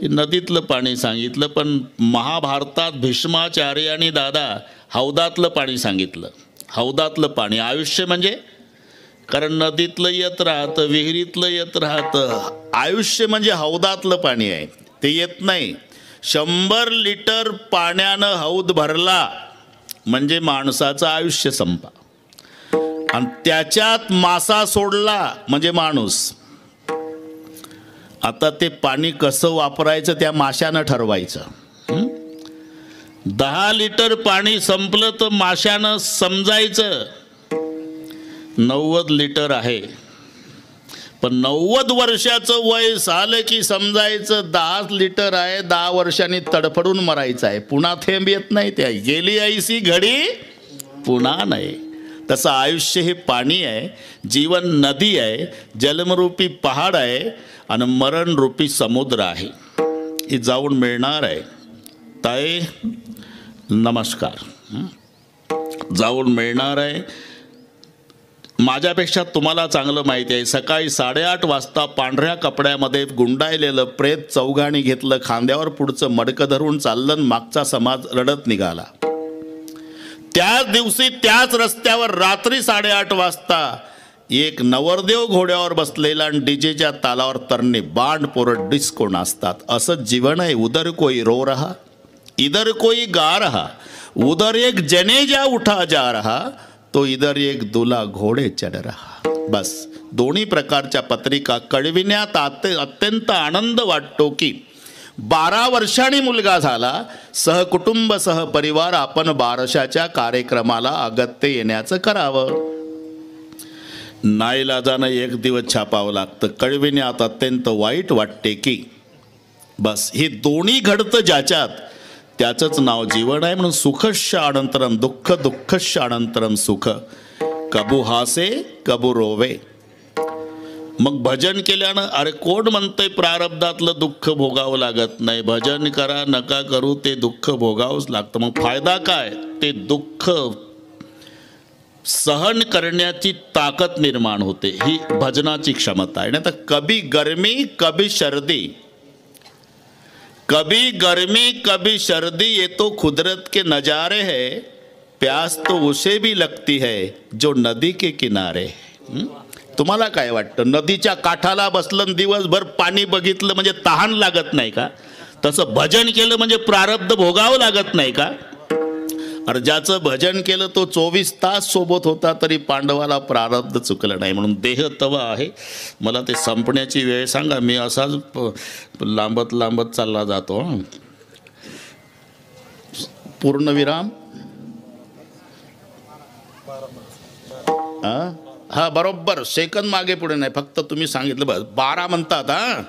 हे नदीतलं पाणी सांगितलं, पण महाभारतात भीष्माचार्याने दादा हौदातलं पाणी सांगितलं. हौदातलं पाणी आयुष्य म्हणजे, कारण नदीतलं येत राहतं, विहिरीतलं येत राहतं. आयुष्य म्हणजे हौदातलं पाणी आहे, ते येत नाही. 100 लिटर पाण्यानं हौद भरला म्हणजे माणसाचं आयुष्य संपा, आणि त्याच्यात मासा सोडला म्हणजे माणूस. आता ते पाणी कसं वापरायचं त्या माशानं ठरवायचं. 10 लिटर पाणी संपलं तर माशानं समजायचं 90 लिटर आहे, पण 90 वर्षाचं वय झालं की समजायचं 10 लिटर आहे, 10 वर्षांनी तडफडून मरायचं आहे. पुन्हा थेंब येत नाही, त्या गेली ऐसी घडी पुन्हा नाही. तसं आयुष्य हे पाणी आहे, जीवन नदी आहे, जन्मरूपी पहाड आहे आणि मरणरूपी समुद्र आहे. हे जाऊन मिळणार आहे. ताई नमस्कार. जाऊन मिळणार आहे. माझ्यापेक्षा तुम्हाला चांगलं माहिती आहे. सकाळी 8:30 वाजता पांढऱ्या कपड्यामध्ये गुंडाळलेलं प्रेत चौघाणी घेतलं, खांद्यावर पुढचं मडकं धरून चाललं, मागचा समाज रडत निघाला. त्याच दिवशी त्याच रस्त्यावर रात्री 8:30 वाजता एक नवरदेव घोड्यावर बसलेला आणि डीजेच्या तालावर तरणे बांड पोरं डिस्को नाचतात. असं जीवन आहे. उधर कोई रो रहा, इधर कोई गा रहा, उधर एक जनेजा उठा जा रहा, तो इधर एक दुला घोडे चढ रहा. बस दोन्ही प्रकारच्या पत्रिका कळविण्यात अत्यंत आनंद वाटतो की 12 वर्षांनी मुलगा झाला, सहकुटुंब सहपरिवार आपण बारशाच्या कार्यक्रमाला अगत्य येण्याचं करावं. नाईलाजानं एक दिवस छापावं लागतं. कळविण्यात अत्यंत वाईट वाटते की बस हे दोन्ही घडतं ज्याच्यात, त्याचंच नाव जीवन आहे. म्हणून सुखस्य अनंतरम दुःख, दुःखस्य अनंतरम सुख, कबू हासे कबू रोवे. मग भजन केल्यानं अरे कोण म्हणतंय प्रारब्धातलं दुःख भोगावं लागत नाही. भजन करा नका करू ते दुःख भोगावंच लागतं. मग फायदा काय? ते दुःख सहन करण्याची ताकद निर्माण होते. ही भजनाची क्षमता आहे. नाही तर कभी गर्मी कभी सर्दी, कभी गर्मी कभी सर्दी, ये तो कुदरत के नजारे है. प्यास तो उसे भी लगती है जो नदी के किनारे. तुम्हाला काय वाटतं? नदीच्या काठाला बसलं दिवसभर पाणी बघितलं म्हणजे तहान लागत नाही का? तसं भजन केलं म्हणजे प्रारब्ध भोगावं लागत नाही का? अरे ज्याचं भजन केलं तो 24 तास सोबत होता तरी पांडवाला प्रारब्ध चुकलं नाही. म्हणून देह तवा आहे. मला ते संपण्याची वेळ सांगा, मी असाच लांबत लांबत चालला जातो. पूर्णविराम. हा बरोबर सेकंद मागे पुढे नाही, फक्त तुम्ही सांगितलं बस. 12 म्हणतात. हा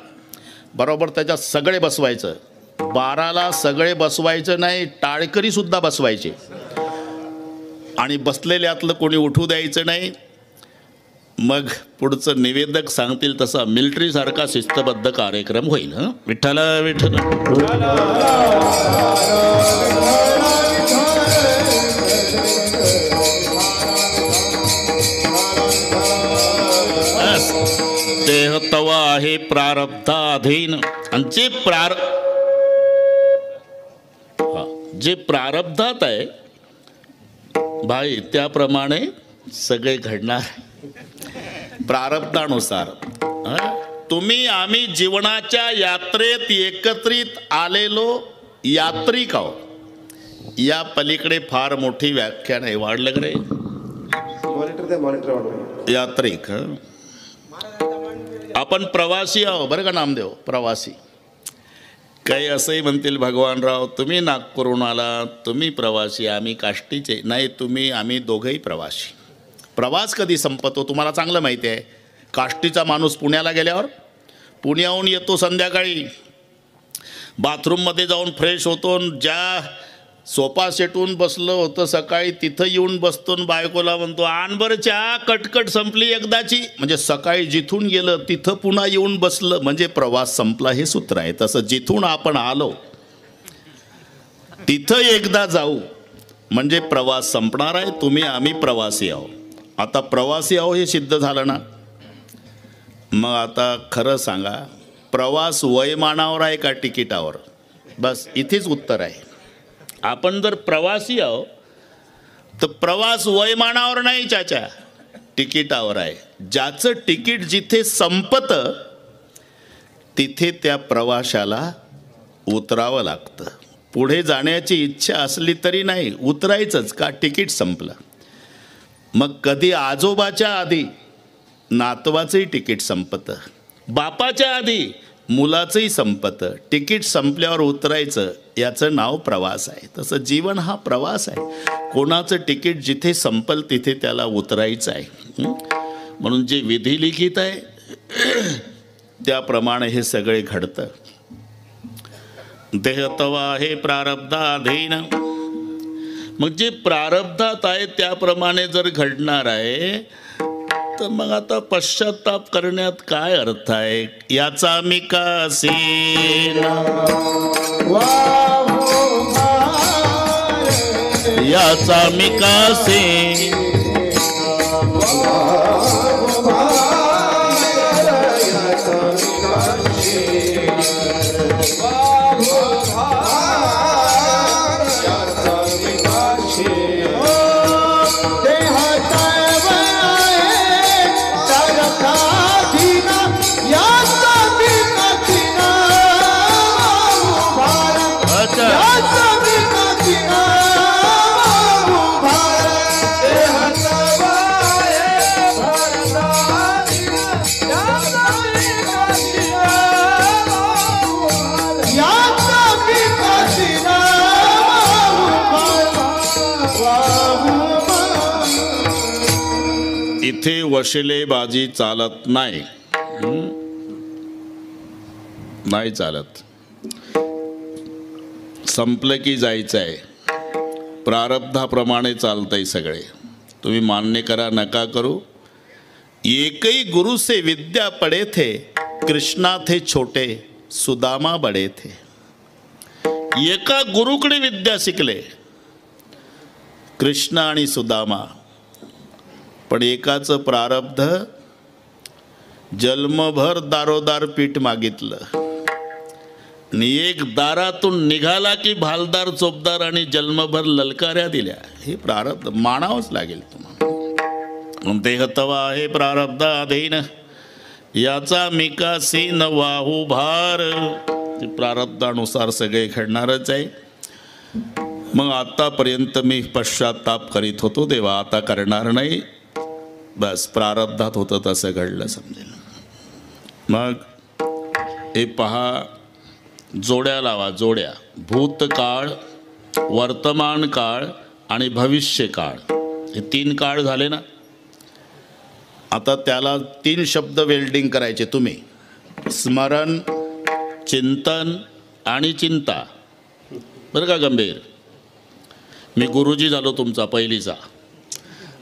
बरोबर त्याच्यात सगळे बसवायचं. 12ला सगळे बसवायचं नाही, टाळकरी सुद्धा बसवायचे आणि बसलेल्यातलं कोणी उठू द्यायचं नाही. मग पुढचं निवेदक सांगतील तसा मिलिटरी सारखा शिस्तबद्ध कार्यक्रम होईल. विठ्ठल विठ्ठल. देह तवा आहे प्रारब्धाधीन, आणि जे प्रारब्धात आहे भाई त्याप्रमाणे सगळे घडणार. प्रारब्धानुसार तुम्ही आम्ही जीवनाच्या यात्रेत एकत्रित आलेलो यात्रिक आहोत. या पलीकडे फार मोठी व्याख्या नाही. वाढलं रे यात्रिक. आपण प्रवासी आहो बरं का नामदेव, प्रवासी. काही असंही म्हणतील भगवानराव तुम्ही नागपूरहून आला, तुम्ही प्रवासी, आम्ही काष्टीचे. नाही, तुम्ही आम्ही दोघंही प्रवासी. प्रवास कधी संपतो तुम्हाला चांगलं माहिती आहे. काष्टीचा माणूस पुण्याला गेल्यावर पुण्याहून येतो संध्याकाळी, बाथरूममध्ये जाऊन फ्रेश होतो, ज्या सोफा सेटून बसलं होतं सकाळी तिथं येऊन बसतो, बायकोला म्हणतो आण बरं चहा, कटकट संपली एकदाची. म्हणजे सकाळी जिथून गेलं तिथं पुन्हा येऊन बसलं म्हणजे प्रवास संपला, हे सूत्र आहे. तसं जिथून आपण आलो तिथं एकदा जाऊ म्हणजे प्रवास संपणार आहे. तुम्ही आम्ही प्रवासी आहो. आता प्रवासी आहो हे सिद्ध झालं ना. मग आता खरं सांगा, प्रवास वयमानावर आहे का तिकिटावर? बस इथेच उत्तर आहे. आपण जर प्रवासी आहो तर प्रवास वयमानावर नाही चाचा, तिकिटावर आहे. ज्याचं तिकीट जिथे संपतं तिथे त्या प्रवाशाला उतरावं लागतं. पुढे जाण्याची इच्छा असली तरी नाही, उतरायचंच का, तिकीट संपलं. मग कधी आजोबाच्या आधी नातवाचंही तिकीट संपतं, बापाच्या आधी मुलाचंही संपतं. तिकीट संपल्यावर उतरायचं, याचं नाव प्रवास आहे. तसं जीवन हा प्रवास आहे. कोणाचं तिकीट जिथे संपल तिथे त्याला उतरायचं आहे. म्हणून जे विधी लिखित आहे त्याप्रमाणे हे सगळे घडतं. देह तवा हे प्रारब्धाधीन. मग जे प्रारब्धात आहे त्याप्रमाणे जर घडणार आहे तर मग आता पश्चाताप करण्यात काय अर्थ आहे? याचा मी का सीना, याचा मी का सीना, इथे वशिलेबाजी चालत नाही. नाही चालत. संपलं की जायचं आहे. प्रारब्धाप्रमाणे चालतंय सगळे. तुम्ही मान्य करा नका करू. एकही गुरु से विद्या पढ़े थे, कृष्णा थे छोटे, सुदामा बड़े थे. एका गुरुकडे विद्या शिकले कृष्ण आणि सुदामा. पण एकाचं प्रारब्ध जन्मभर दारोदार पीठ मागितलं आणि एक दारातून निघाला की भालदार चोपदार आणि जन्मभर ललकाऱ्या दिल्या. हे प्रारब्ध मानावंच लागेल तुम्हाला. देह तवा हे प्रारब्धाधीन, याचा मिकासी न वाहू भार. प्रारब्धानुसार सगळे घडणारच आहे. मग आतापर्यंत मी पश्चाताप करीत होतो देवा, आता करणार नाही. बस प्रारब्धात होतं तसं घडलं समजेल. मग हे पहा, जोड्या लावा, जोड्या. भूतकाळ, वर्तमान काळ आणि भविष्य काळ, हे 3 काळ झाले ना. आता त्याला 3 शब्द वेल्डिंग करायचे तुम्ही. स्मरण, चिंतन आणि चिंता. बरं का गंभीर? मी गुरुजी झालो तुमचा पहिलीचा.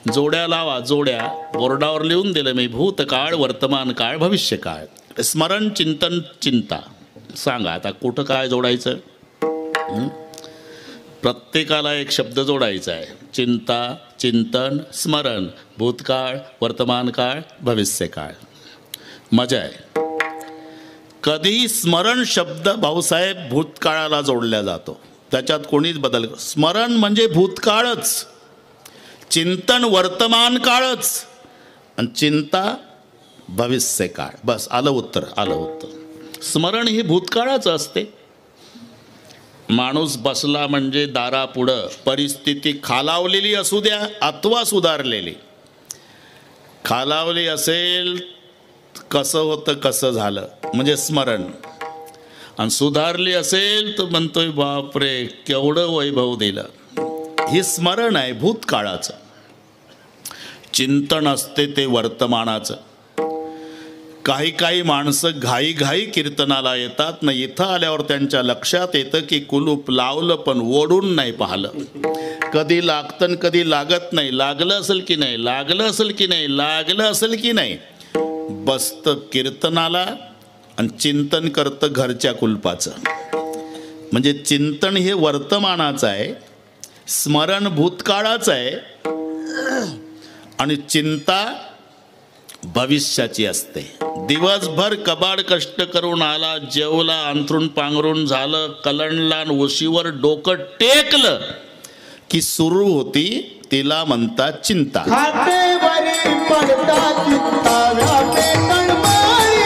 जोड्या लावा, जोड्या. बोर्डावर लिहून दिलं मी. भूतकाळ, वर्तमान काळ, भविष्य काळ. स्मरण, चिंतन, चिंता. सांगा आता कुठं काय जोडायचं? प्रत्येकाला एक शब्द जोडायचा आहे. चिंता, चिंतन, स्मरण, भूतकाळ, वर्तमान काळ, भविष्य काळ. मजा आहे. कधीही स्मरण शब्द भाऊसाहेब भूतकाळाला जोडला जातो, त्याच्यात कोणीच बदल. स्मरण म्हणजे भूतकाळच, चिंतन वर्तमान काळच आणि चिंता भविष्य काळ. बस आलं उत्तर, आलं उत्तर. स्मरण हे भूतकाळाचं असते. माणूस बसला म्हणजे दारापुढं परिस्थिती खालावलेली असू द्या अथवा सुधारलेली. खालावली असेल कसं होतं कसं झालं म्हणजे स्मरण, आणि सुधारली असेल तर म्हणतोय बापरे केवढं वैभव दिलं. हे स्मरण आहे भूतकाळाचं. चिंतन असते ते वर्तमानाचं. काही काही माणसं घाई घाई कीर्तनाला येतात ना, इथं आल्यावर त्यांच्या लक्षात येतं की कुलूप लावलं पण ओढून नाही पाहिलं. कधी लागतं कधी लागत नाही. लागलं असेल की नाही, लागलं असेल की नाही, लागलं असेल की नाही. बसतं कीर्तनाला आणि चिंतन करतं घरच्या कुलपाचं. म्हणजे चिंतन हे वर्तमानाचं आहे, स्मरण भूतकाळाचं आहे आणि चिंता भविष्याची असते. दिवसभर कबाड कष्ट करून आला, जेवला, अंथरून पांघरून झालं, कलंडला, उशीवर डोकं टेकलं की सुरू होती तिला म्हणतात चिंता. खातेवरी पडता चिंता व्यापे तळमळी,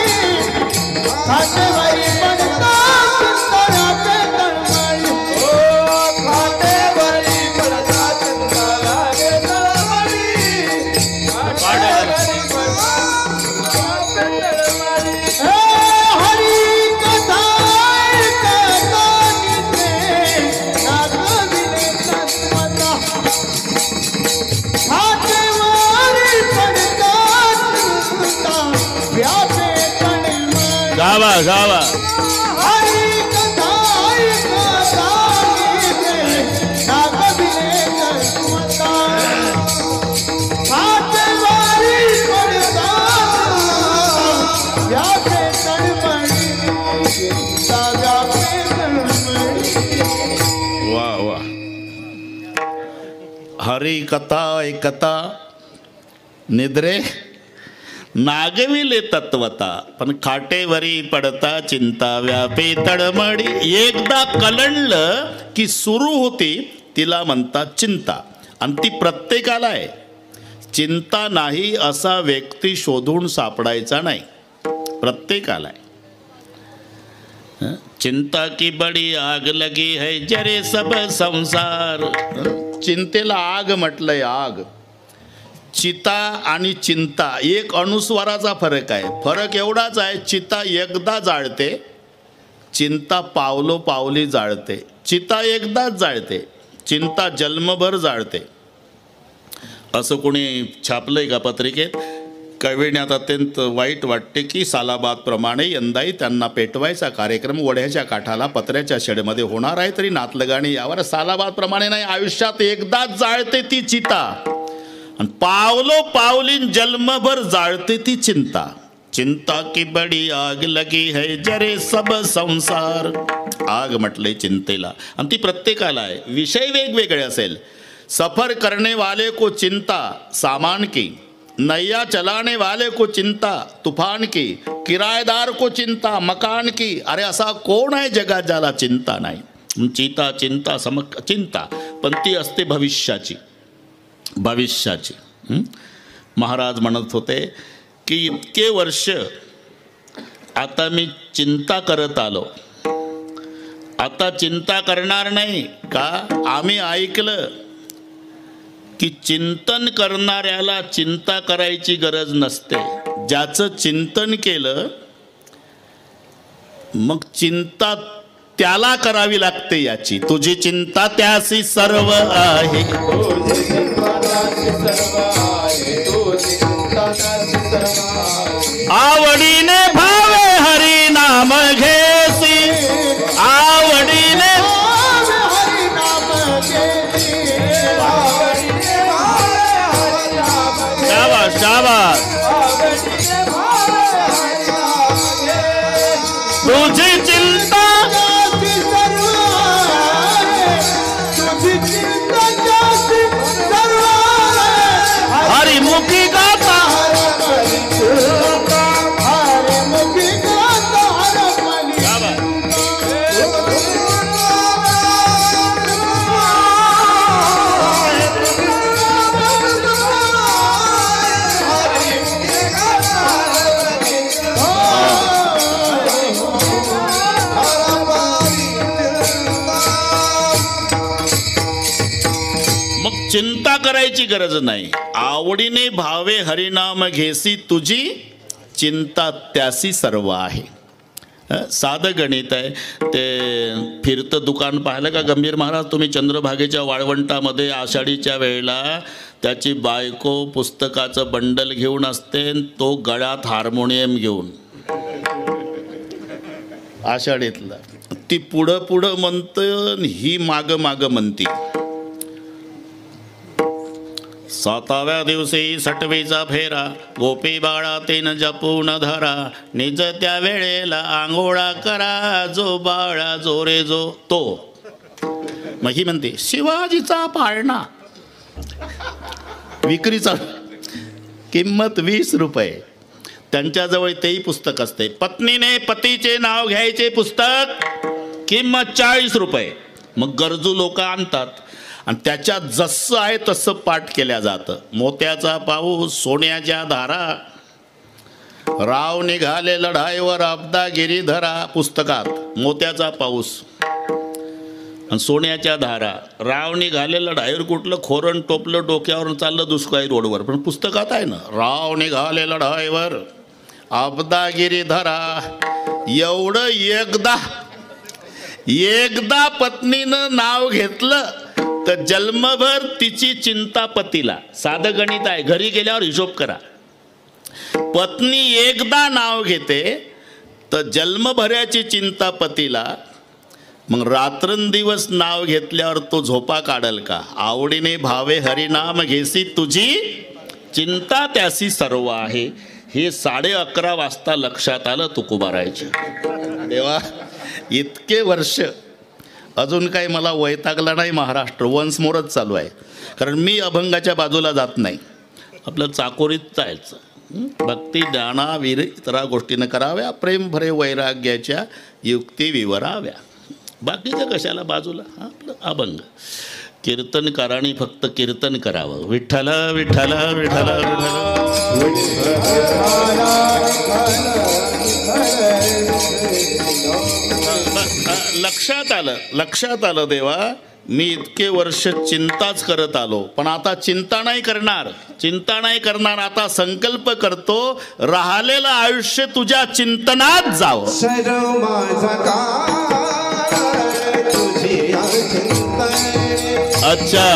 खातेवरी पडता चिंता व्यापे तळमळी. ओ खातेवरी पडता चिंता व्यापे तळमळी, खातेवरी पडता व्यापे तळमळी. हरी कथा ऐकता नित्रे, नागविले तत्वता. खातेवरी पडता चिंता व्यापे तळमळी. गावा गावा. हरी कथा ऐकता नित्रे, नागविले तत्वता. खातेवरी पडता व्यापे तळमळी, चिंता व्यापे तळमळी. वा वा. हरी कथा ऐकता निद्रे नागविले तत्वता, पण खाटेवरी पडता चिंता व्यापे तळमळी. एकदा कलंडलं की सुरू होती तिला म्हणतात चिंता, आणि ती प्रत्येकाला आहे. चिंता नाही असा व्यक्ती शोधून सापडायचा नाही, प्रत्येकाला आहे. चिंता की बडी आग लगी है जरे सब संसार. चिंतेला आग म्हटलंय, आग. चिता आणि चिंता एक अनुस्वाराचा फरक आहे. फरक एवढाच आहे, चिता एकदा जाळते, चिंता पावलो पावली जाळते. चिता एकदाच जाळते, चिंता जन्मभर जाळते. असं कोणी छापलंय का पत्रिकेत? कळविण्यात अत्यंत वाईट वाटते की सालाबादप्रमाणे यंदाही त्यांना पेटवायचा कार्यक्रम वड्याच्या काठाला पत्र्याच्या शेडमध्ये होणार आहे, तरी नातलगाणी यावर. सालाबादप्रमाणे नाही, आयुष्यात एकदाच जाळते ती चिता, आणि पावलो पावलीन जन्मभर जाळते ती चिंता. चिंता की बडी आग लगी है जरे सब संसार. आग म्हटले चिंतेला, आणि ती प्रत्येकाला आहे. विषय वेगवेगळे असेल. सफर करने वाले को चिंता सामान की, नैया चलाने वाले को चिंता तूफान की, किराएदार को चिंता मकान की. अरे असा कोण आहे जगात ज्याला चिंता नाही? चिंता चिंता चिंता, पण ती असते भविष्याची. भविष्याची. महाराज म्हणत होते की इतके वर्ष आता मी चिंता करत आलो, आता चिंता करणार नाही का? आम्ही ऐकलं की चिंतन करणाऱ्याला चिंता करायची गरज नसते. ज्याचं चिंतन केलं मग चिंता त्याला करावी लागते याची. तुझी चिंता त्यासी सर्व आहे. आवडीने भावे हरी नाम घेसी, आवडीने शाबास शाबास. तुझी चिंता हरिमुखी गाता. चिंता करायची गरज नाही. आवडीने भावे हरिनाम घेसी, तुझी चिंता त्यासी सर्व आहे. साधं गणित आहे ते. फिरतं दुकान पाहिलं का गंभीर महाराज तुम्ही? चंद्रभागेच्या वाळवंटामध्ये आषाढीच्या वेळेला त्याची बायको पुस्तकाचं बंडल घेऊन असते, तो गळ्यात हार्मोनियम घेऊन. आषाढीतला ती पुढं पुढं म्हणतं, ही मागं मागं म्हणती. 7व्या दिवशी सटवीचा फेरा, गोपी बाळा तीन जपून धरा, निज त्या वेळेला आंघोळा करा, जो बाळा जो रे जो तो. मग ही म्हणते शिवाजीचा पाळणा, विक्रीचा किंमत 20 रुपये. त्यांच्याजवळ तेही पुस्तक असते. पत्नीने पतीचे नाव घ्यायचे पुस्तक, किंमत 40 रुपये. मग गरजू लोक आणतात आणि त्याच्यात जसं आहे तसं पाठ केल्या जातं. मोत्याचा पाऊस, सोन्याच्या धारा, राव निघाले लढाईवर अब्दा गिरीधरा. पुस्तकात मोत्याचा पाऊस आणि सोन्याच्या धारा. राव निघाले लढाईवर कुठलं खोरण टोपलं डोक्यावर चाललं दुष्काळी रोडवर, पण पुस्तकात आहे ना, राव निघाले लढाईवर अब्दा गिरीधरा. एवढं एकदा पत्नीनं नाव घेतलं तर जन्मभर तिची चिंता पतीला. साधं गणित आहे, घरी गेल्यावर हिशोब करा. पत्नी एकदा नाव घेते तर जन्मभराची चिंता पतीला. मग रात्रंदिवस नाव घेतल्यावर तो झोपा काढल का? आवडीने भावे हरिनाम घेसी तुझी चिंता त्यासी सर्व आहे. हे 11:30 वाजता लक्षात आलं तुकोबारायच्या. देवा, इतके वर्ष अजून काही मला वैतागला नाही. महाराष्ट्र वन्स मोरच चालू आहे. कारण मी अभंगाच्या बाजूला जात नाही. आपलं चाकोरीत जायचं. भक्ती ज्ञाना वीर इतरा गोष्टीनं कराव्या, प्रेम भरे वैराग्याच्या युक्ती विवराव्या. बाकीचं कशाला बाजूला. आपलं अभंग. कीर्तनकारांनी फक्त कीर्तन करावं. विठ्ठल विठ्ठल विठ्ठल लक्षात आलं देवा, मी इतके वर्ष चिंताच करत आलो, पण आता चिंता नाही करणार. आता संकल्प करतो, राहिलेलं आयुष्य तुझ्या चिंतनात जावं. अच्छा,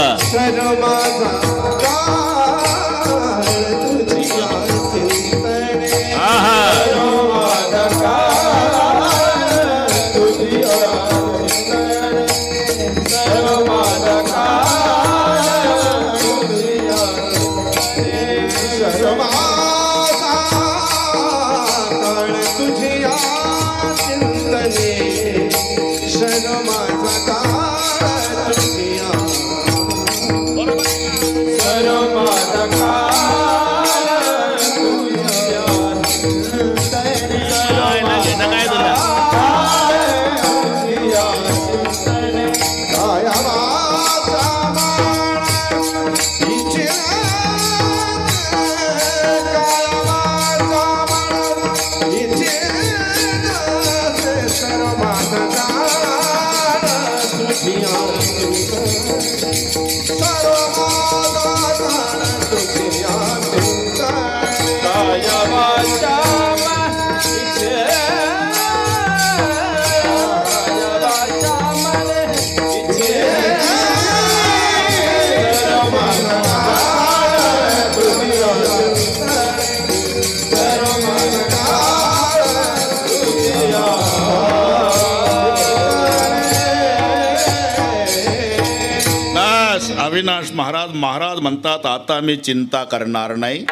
अविनाश महाराज म्हणतात, आता मी चिंता करणार नाही.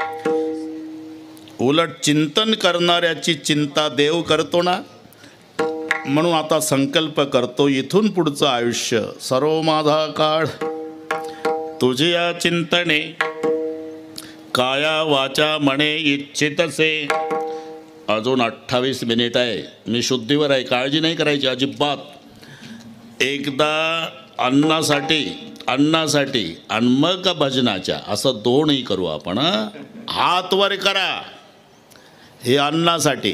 उलट चिंतन करणाऱ्याची चिंता देव करतो ना. म्हणून आता संकल्प करतो, इथून पुढचं आयुष्य सर्व माझा काळ तुझी या चिंतने, काया वाचा मने इच्छितसे. अजून 28 मिनिट आहे. मी शुद्धीवर आहे, काळजी नाही करायची अजिबात. एकदा अन्नासाठी आणि मग भजनाच्या, असं दोनही करू आपण. हात वर करा. हे अन्नासाठी.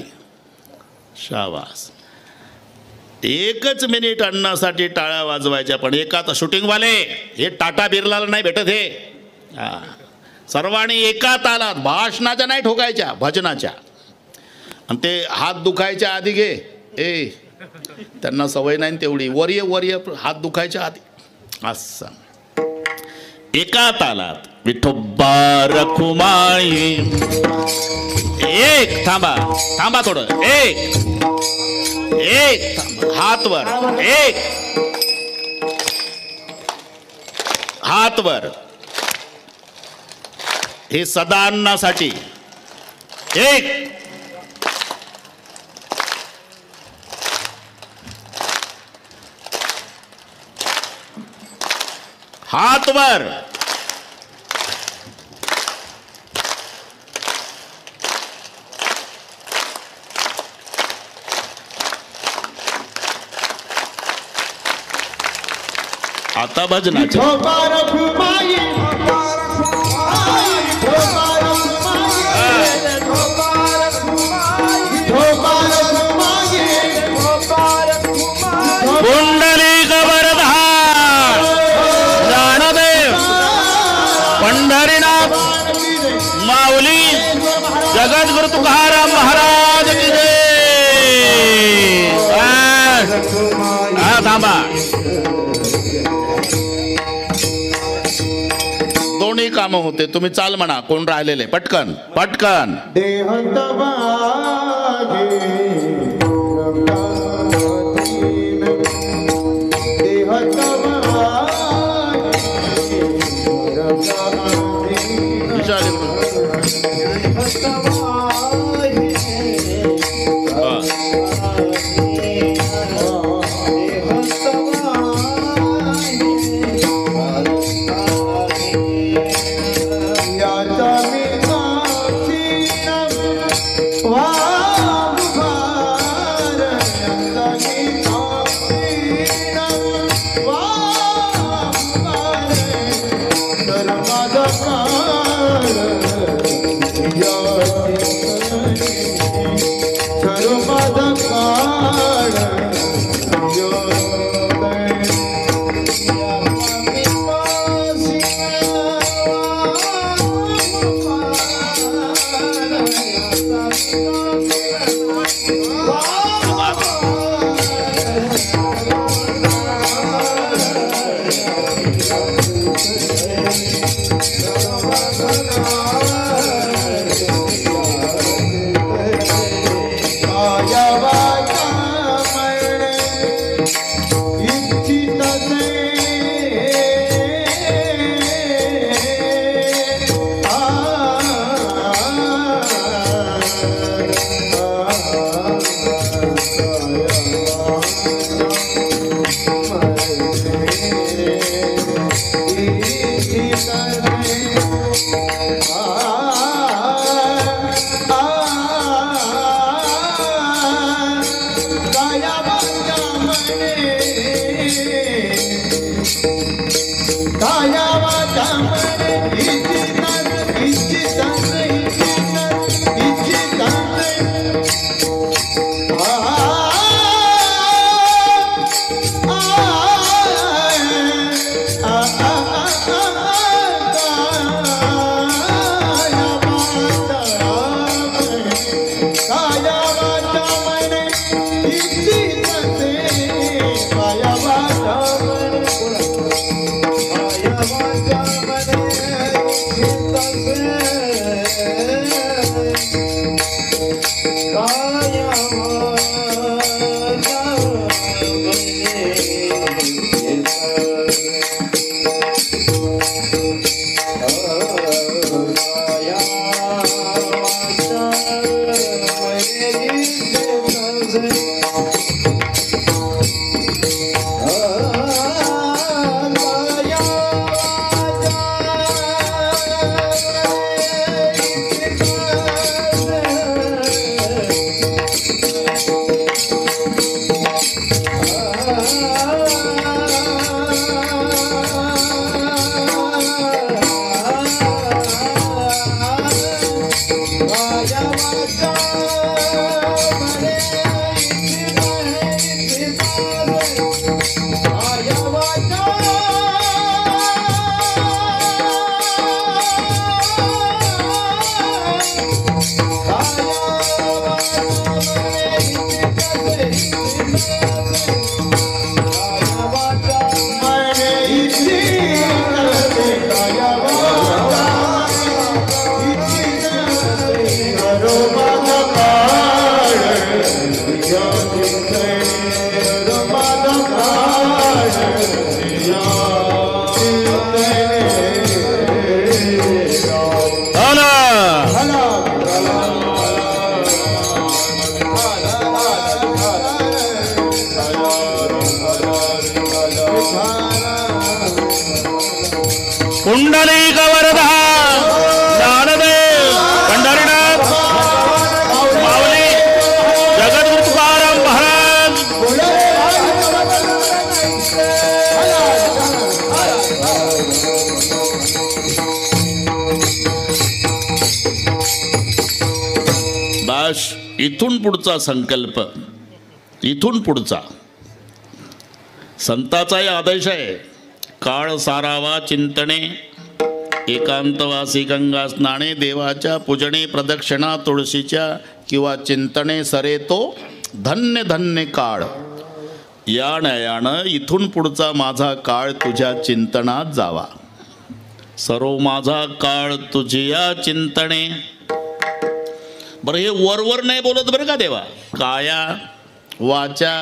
शाबास. 1च मिनिट अन्नासाठी टाळ्या वाजवायच्या. पण एकात शूटिंगवाले, हे टाटा बिर्लाला नाही भेटत. हे सर्वांनी एका तालात, भाषणाच्या नाही ठोकायच्या, भजनाच्या. आणि ते हात दुखायच्या आधी घे. त्यांना सवय नाही तेवढी. वर्य हात दुखायच्या आधी असं एका तालात. विठोबा रखुमाई. एक थांबा थोडं. एक हात वर. एक हात वर. हे सदा अन्नासाठी. एक हात वर. आता भजनाचे विठोबा रखुमाई विठोबा पुंडलिक वरदान ज्ञानदेव पंढरीनाथ माऊली जगद्गुरु तुकाराम महाराज की जय. हा थांबा, दोन्ही कामं होते. तुम्ही चाल म्हणा, कोण राहिलेले पटकन पटकन. देह तवा इथून पुढचा संकल्प, इथून पुढचा संताचाही आदेश आहे. काळ सारावा चिंतने, एकांतवासी गंगा स्नाने, देवाच्या पूजने प्रदक्षिणा तुळशीच्या किंवा चिंतने सरे तो धन्य धन्य काळ. या न्यायानं इथून पुढचा माझा काळ तुझ्या चिंतनात जावा. सर्व माझा काळ तुझ्या चिंतने. बरं, हे वरवर नाही बोलत बरं का देवा. काया वाचा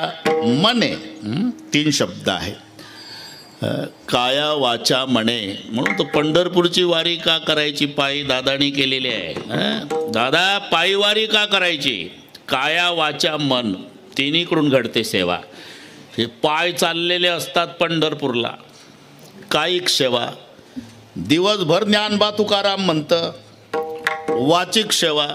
मने, 3 शब्द आहे. काया वाचा मने म्हणून तो पंढरपूरची वारी का करायची पायी दादानी केलेली आहे. दादा पायी वारी का करायची? काया वाचा मन तिन्हीकडून घडते सेवा. हे पाय चाललेले असतात पंढरपूरला, कायिक सेवा. दिवसभर ज्ञानबा तुकाराम म्हणतं, वाचिक सेवा.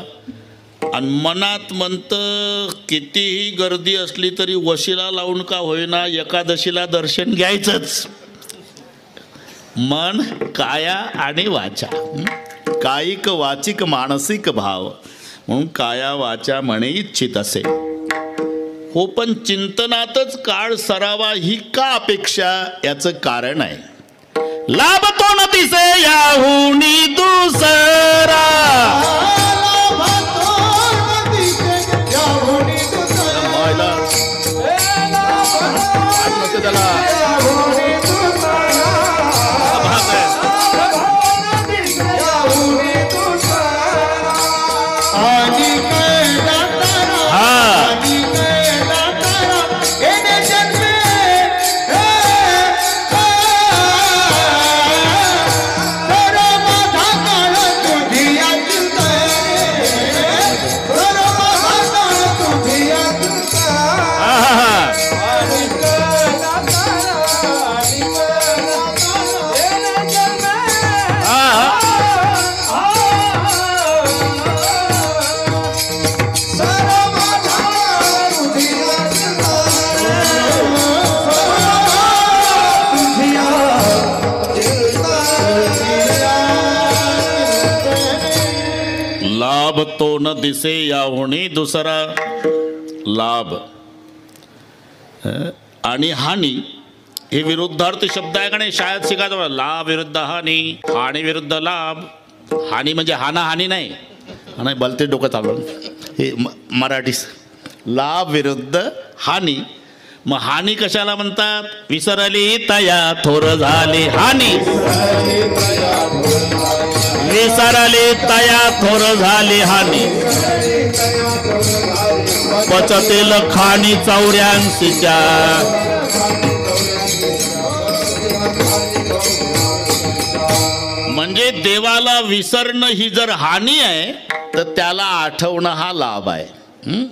आणि मनात म्हणतं कितीही गर्दी असली तरी वशिला लावून का होईना एकादशीला दर्शन घ्यायचंच. मन, काया आणि वाचा, कायिक वाचिक मानसिक भाव म्हणून काया वाचा म्हणे इच्छित असे. हो, पण चिंतनातच काळ सरावा ही का अपेक्षा? याचं कारण आहे. लाभ तो न दिसे याहुनी दुसरा. लाभ तो न दिसे याहुनी दुसरा. लाभ आणि हानी हे विरुद्धार्थी शब्द आहे का नाही? शाळेत शिकायचं. लाभ विरुद्ध हानी, हानी विरुद्ध लाभ. हानी म्हणजे हानाहानी नाही, नाही भलते डोकं चालवलं हे मराठी. लाभ विरुद्ध हानी. मग हानी कशाला म्हणतात? विसरली तया थोर झाली हानी. विसरली तया थोर झाली हानी. पचतील खाणी 84च्या. म्हणजे देवाला विसरणं ही जर हानी आहे तर त्याला आठवणं हा लाभ आहे.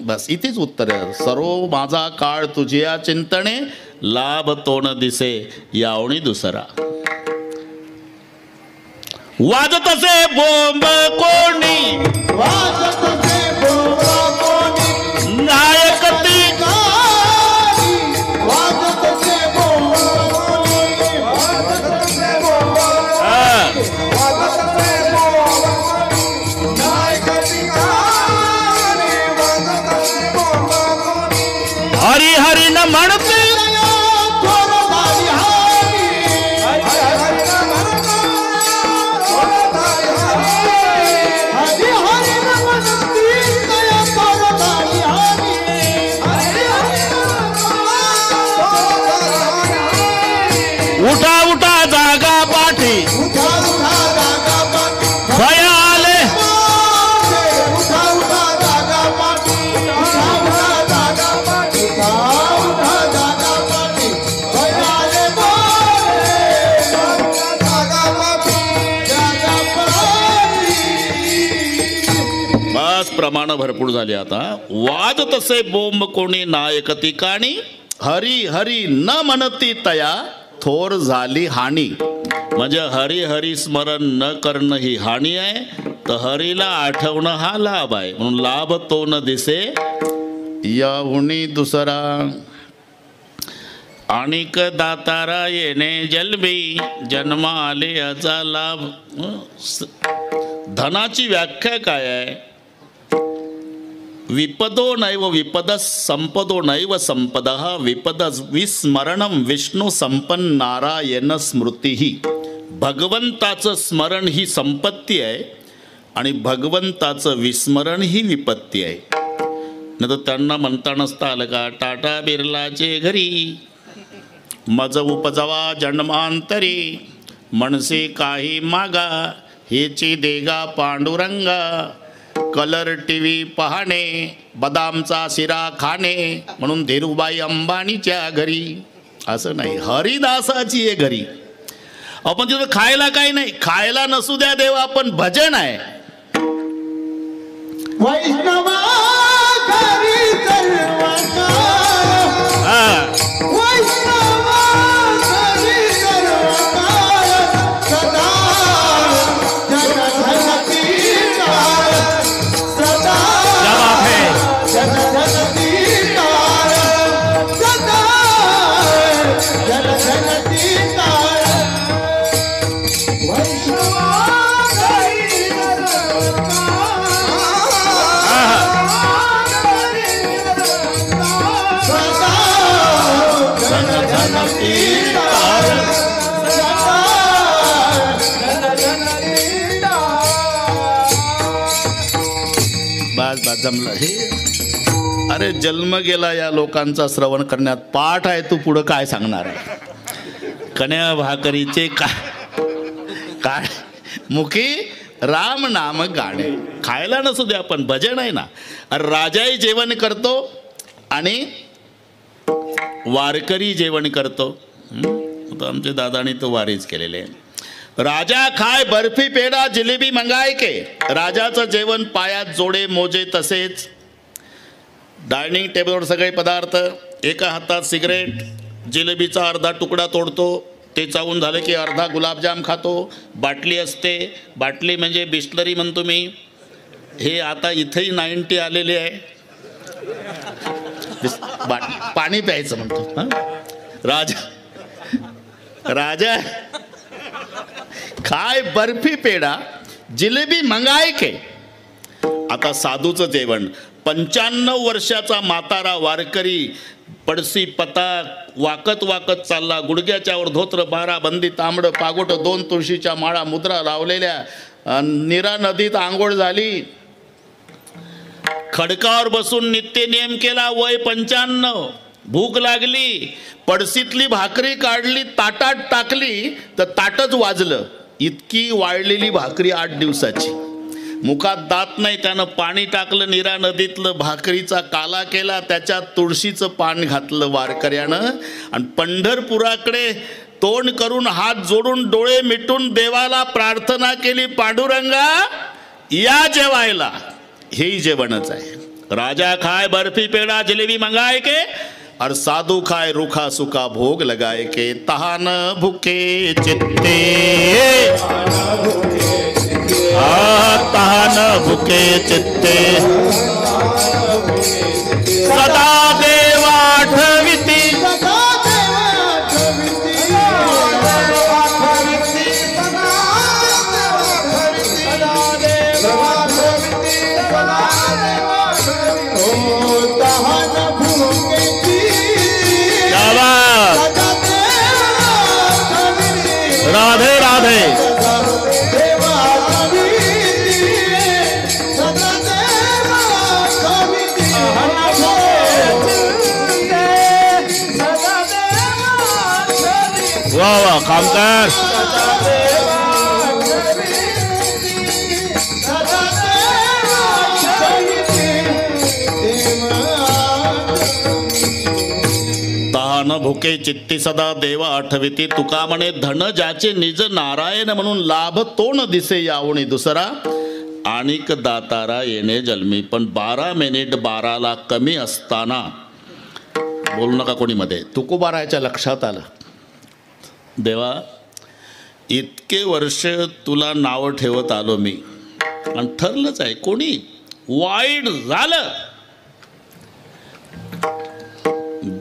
बस इथेच उत्तर आहे. सर्व माझा काळ तुझ्या चिंतने, लाभ तो न दिसे यावणी दुसरा. वाजत असे बोंब कोणी, नायक ती हरी हरी न म्हणते. उठा उठा जागा पाठी, भया आले. बस प्रमाण भरपूर झाले आता. वाद तसे बोंब कोणी नायक ठिकाणी, हरी हरी न म्हणती तया थोर झाली हानी. म्हणजे हरी हरी स्मरण न करणं ही हानी आहे, तर हरीला आठवणं हा लाभ आहे. म्हणून लाभ तो न दिसे याहुनी दुसरा. आणिक दातारा येणे जन्मी, जन्म आले याचा लाभ. धनाची व्याख्या काय आहे? विपदो नैव विपद संपदो नैव संपदः विपद विस्मरणम विष्णू संपन्न नारायण स्मृती. भगवंताचं स्मरण ही संपत्ती आहे आणि भगवंताचं विस्मरण ही विपत्ती आहे. नाही तर त्यांना म्हणता नसता आलं का, टाटा बिर्लाचे घरी मज उपजवा जन्मांतरी मनसे काही मागा हेची देगा पांडुरंगा. कलर टीव्ही पाहणे बदामचा शिरा खाणे म्हणून धीरूबाई अंबानीच्या घरी. असं नाही, हरिदासाची आहे घरी. आपण तिथं खायला काही नाही, खायला नसू द्या देवा, पण भजन आहे. वैष्णवा घरी सर्वकाळ, वैष्णवा घरी सर्वकाळ, सदा जनधनती काळ, सदा जनधनती काळ, सदा जनधनती काळ. वैष्णवा घरी बस जमलं हे. अरे जन्म गेला या लोकांचा श्रवण करण्यात, पाठ आहे, तू पुढं काय सांगणार आहे. कण्या भाकरीचे काय मुखी राम नाम गाणे. खायला नसू दे, आपण भजन आहे ना. अरे राजाही जेवण करतो आणि वारकरी जेवण करतो. आता आमच्या दादानी तो वारीच केलेले आहे. राजा खाय बर्फी पेढा जिलेबी मंगाय के. राजाचं जेवण पायात जोडे मोजे तसेच. डायनिंग टेबलवर सगळे पदार्थ, एका हातात सिगरेट, जिलेबीचा अर्धा तुकडा तोडतो, ते चावून झालं की अर्धा गुलाबजाम खातो. बाटली असते, बाटली म्हणजे बिस्लरी म्हणतो मी. हे आता इथेही 90 आलेले आहे, पाणी प्यायचं म्हणतो. राजा खाय बर्फी पेढा जिलेबी मंगाय के. आता साधूचं जेवण. 95 वर्षाचा म्हातारा वारकरी पडसी पता वाकत वाकत चालला. गुडघ्याच्या वर धोत्र, बारा बंदी, तांबडं पागोट, 2 तुळशीच्या माळा मुद्रा लावलेल्या. नीरा नदीत आंघोळ झाली. खडकावर बसून नित्य नियम केला. वय 95. भूक लागली, पडसीतली भाकरी काढली, ताटात टाकली तर ताटच वाजलं. इतकी वाळलेली भाकरी 8 दिवसाची. मुखात दात नाही, त्यानं पाणी टाकलं नीरा नदीतलं, भाकरीचा काला केला, त्याच्यात तुळशीचं पान घातलं वारकऱ्यानं आणि पंढरपुराकडे तोंड करून हात जोडून डोळे मिटून देवाला प्रार्थना केली, पांडुरंगा या जेवायला. हेही जेवणच आहे. राजा खाय बर्फी पेड़ा जलेबी मंगाए के और साधु खाए रूखा सूखा भोग लगाए के. तहान भूखे चित्ते तहान भूखे चित्ते सदा देवाठविती. राधे राधे. वाह वाह, काम कर. तहान भुके चित्ती सदा देवा आठविती. तुका म्हणे धन ज्याचे निज नारायण म्हणून लाभ तो न दिसे यावणी दुसरा. आणिक दातारा येणे जन्मी. पण 12 मिनिट 12ला कमी असताना बोलू नका कोणी मध्ये. तुकोबाराच्या लक्षात आलं, देवा इतके वर्ष तुला नाव ठेवत आलो मी आणि ठरलंच आहे, कोणी वाईट झालं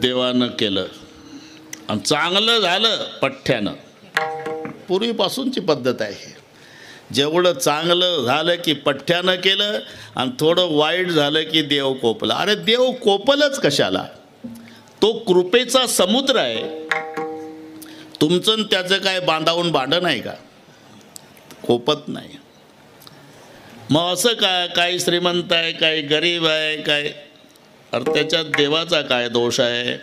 देवानं केलं आणि चांगलं झालं पठ्ठ्यानं. पूर्वीपासूनची पद्धत आहे. जेवढं चांगलं झालं की पठ्ठ्यानं केलं आणि थोडं वाईट झालं की देव कोपला. अरे देव कोपलच कशाला? तो कृपेचा समुद्र आहे. तुमचं आणि त्याचं काय बांधावून भांडण आहे का? कोपत नाही. मग असं काय, काही श्रीमंत आहे, काही गरीब आहे, काय, अरे त्याच्यात देवाचा काय दोष आहे?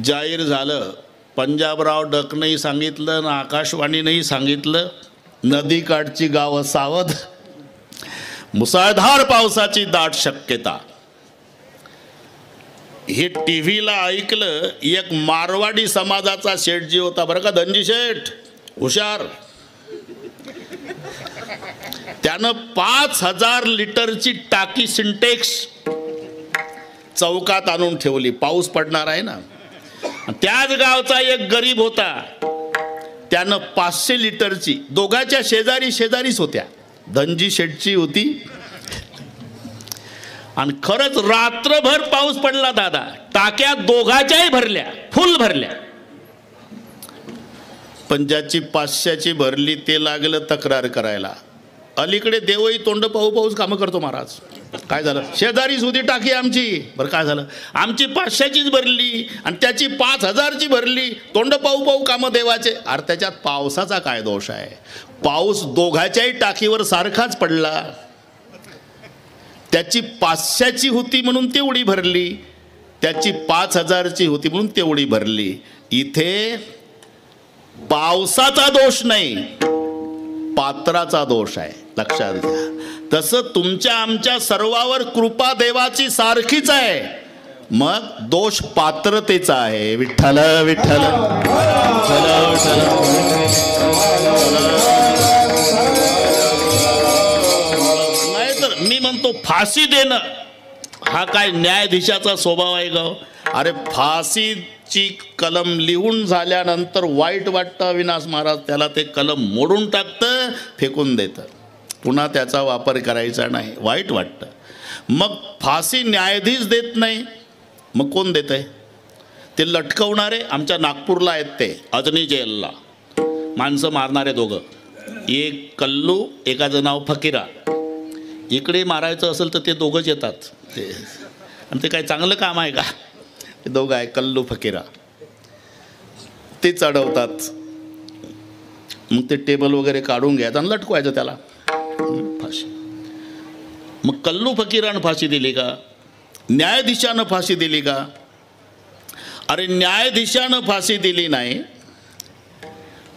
जाहीर झालं, पंजाबराव डकनंही सांगितलं ना आकाशवाणीनंही सांगितलं, नदीकाठची गावं सावध, मुसळधार पावसाची दाट शक्यता. हे टीव्हीला ऐकलं. एक मारवाडी समाजाचा शेठजी होता बरं का, धनजी शेठ, हुशार. त्यानं 5,000 लिटरची टाकी सिंटेक्स चौकात आणून ठेवली. पाऊस पडणार आहे ना. त्याच गावचा एक गरीब होता, त्यानं 500 लिटरची, दोघाच्या शेजारी शेजारीच होत्या, धनजी शेठची होती. आणि खरंच रात्रभर पाऊस पडला दादा, टाक्या दोघाच्याही भरल्या, फुल भरल्या. पण ज्याची 500ची भरली ते लागलं तक्रार करायला. अलीकडे देवही तोंड पाहू पाऊस कामं करतो महाराज. काय झालं? शेजारी सुधी टाकी आमची. बरं काय झालं? आमची 500चीच भरली आणि त्याची 5,000ची भरली, तोंड पाहू पाहू कामं देवाचे. अरे त्याच्यात पावसाचा काय दोष आहे? पाऊस दोघाच्याही टाकीवर सारखाच पडला. त्याची 500ची होती म्हणून तेवढी भरली, त्याची 5,000ची होती म्हणून तेवढी भरली. इथे पावसाचा दोष नाही, पात्राचा दोष आहे, लक्षात घ्या. तसं तुमच्या आमच्या सर्वावर कृपा देवाची सारखीच आहे, मग दोष पात्रतेचा आहे. विठ्ठल विठ्ठल नाही तर मी म्हणतो फाशी देणं हा काय न्यायाधीशाचा स्वभाव आहे का? अरे फाशीची कलम लिहून झाल्यानंतर वाईट वाटतं अविनाश महाराज, त्याला ते कलम मोडून टाकतं, फेकून देतं, पुन्हा त्याचा वापर करायचा नाही. वाईट वाटतं. मग फाशी न्यायाधीश देत नाही, मग कोण देत आहे? ते लटकवणारे. आमच्या नागपूरला आहेत ते, अजनी जेलला माणसं मारणारे दोघं, एक कल्लू, एकाचं नाव फकीरा. इकडे मारायचं असेल तर ते दोघंच येतात ते, आणि ते काय चांगलं काम आहे का? ते दोघं आहे, कल्लू फकीरा, ते चढवतात. मग ते टेबल वगैरे काढून घ्यायचं आणि लटकवायचं त्याला, फाशी. मग कल्लू फकीरानं फाशी दिली का? न्यायाधीशानं फाशी दिली का? अरे न्यायाधीशानं फाशी दिली नाही,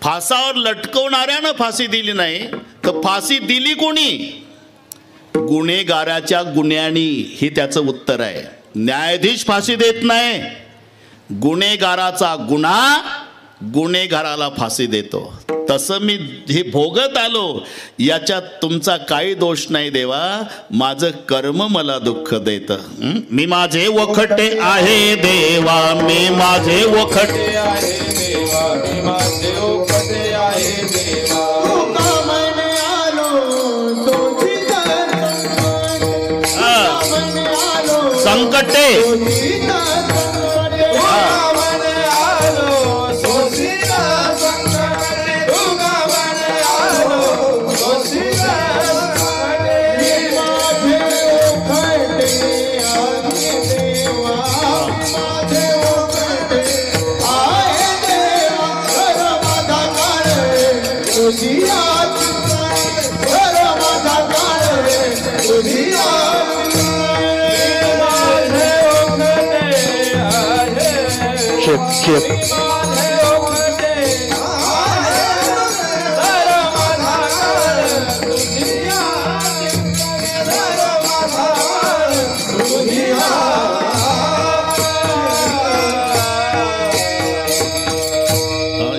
फासावर लटकवणाऱ्यानं फाशी दिली नाही, तर फाशी दिली कोणी? गुन्हेगाराच्या गुन्ह्यानी. हे त्याचं उत्तर आहे. न्यायाधीश फाशी देत नाही, गुन्हेगाराचा गुन्हा गुन्हेगाराला फाशी देतो. तसं मी हे भोगत आलो, याच्यात तुमचा काही दोष नाही देवा. माझं कर्म मला दुःख देतं. मी माझे वखटे आहे देवा, मी माझे वखटे आहे देवा, मी माझे वखटे आहे देवा. संकटे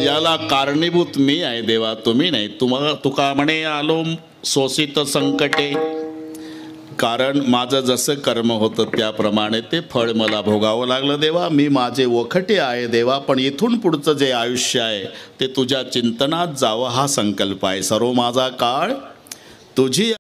याला कारणीभूत मी आहे देवा, तुम्ही नाही. तुका म्हणे आलो सोसित संकटे. कारण माझं जसं कर्म होतं त्याप्रमाणे ते फळ मला भोगावं लागलं देवा. मी माझे वखटे आहे देवा, पण इथून पुढचं जे आयुष्य आहे ते तुझ्या चिंतनात जावं हा संकल्प आहे. सर्व माझा काळ तुझी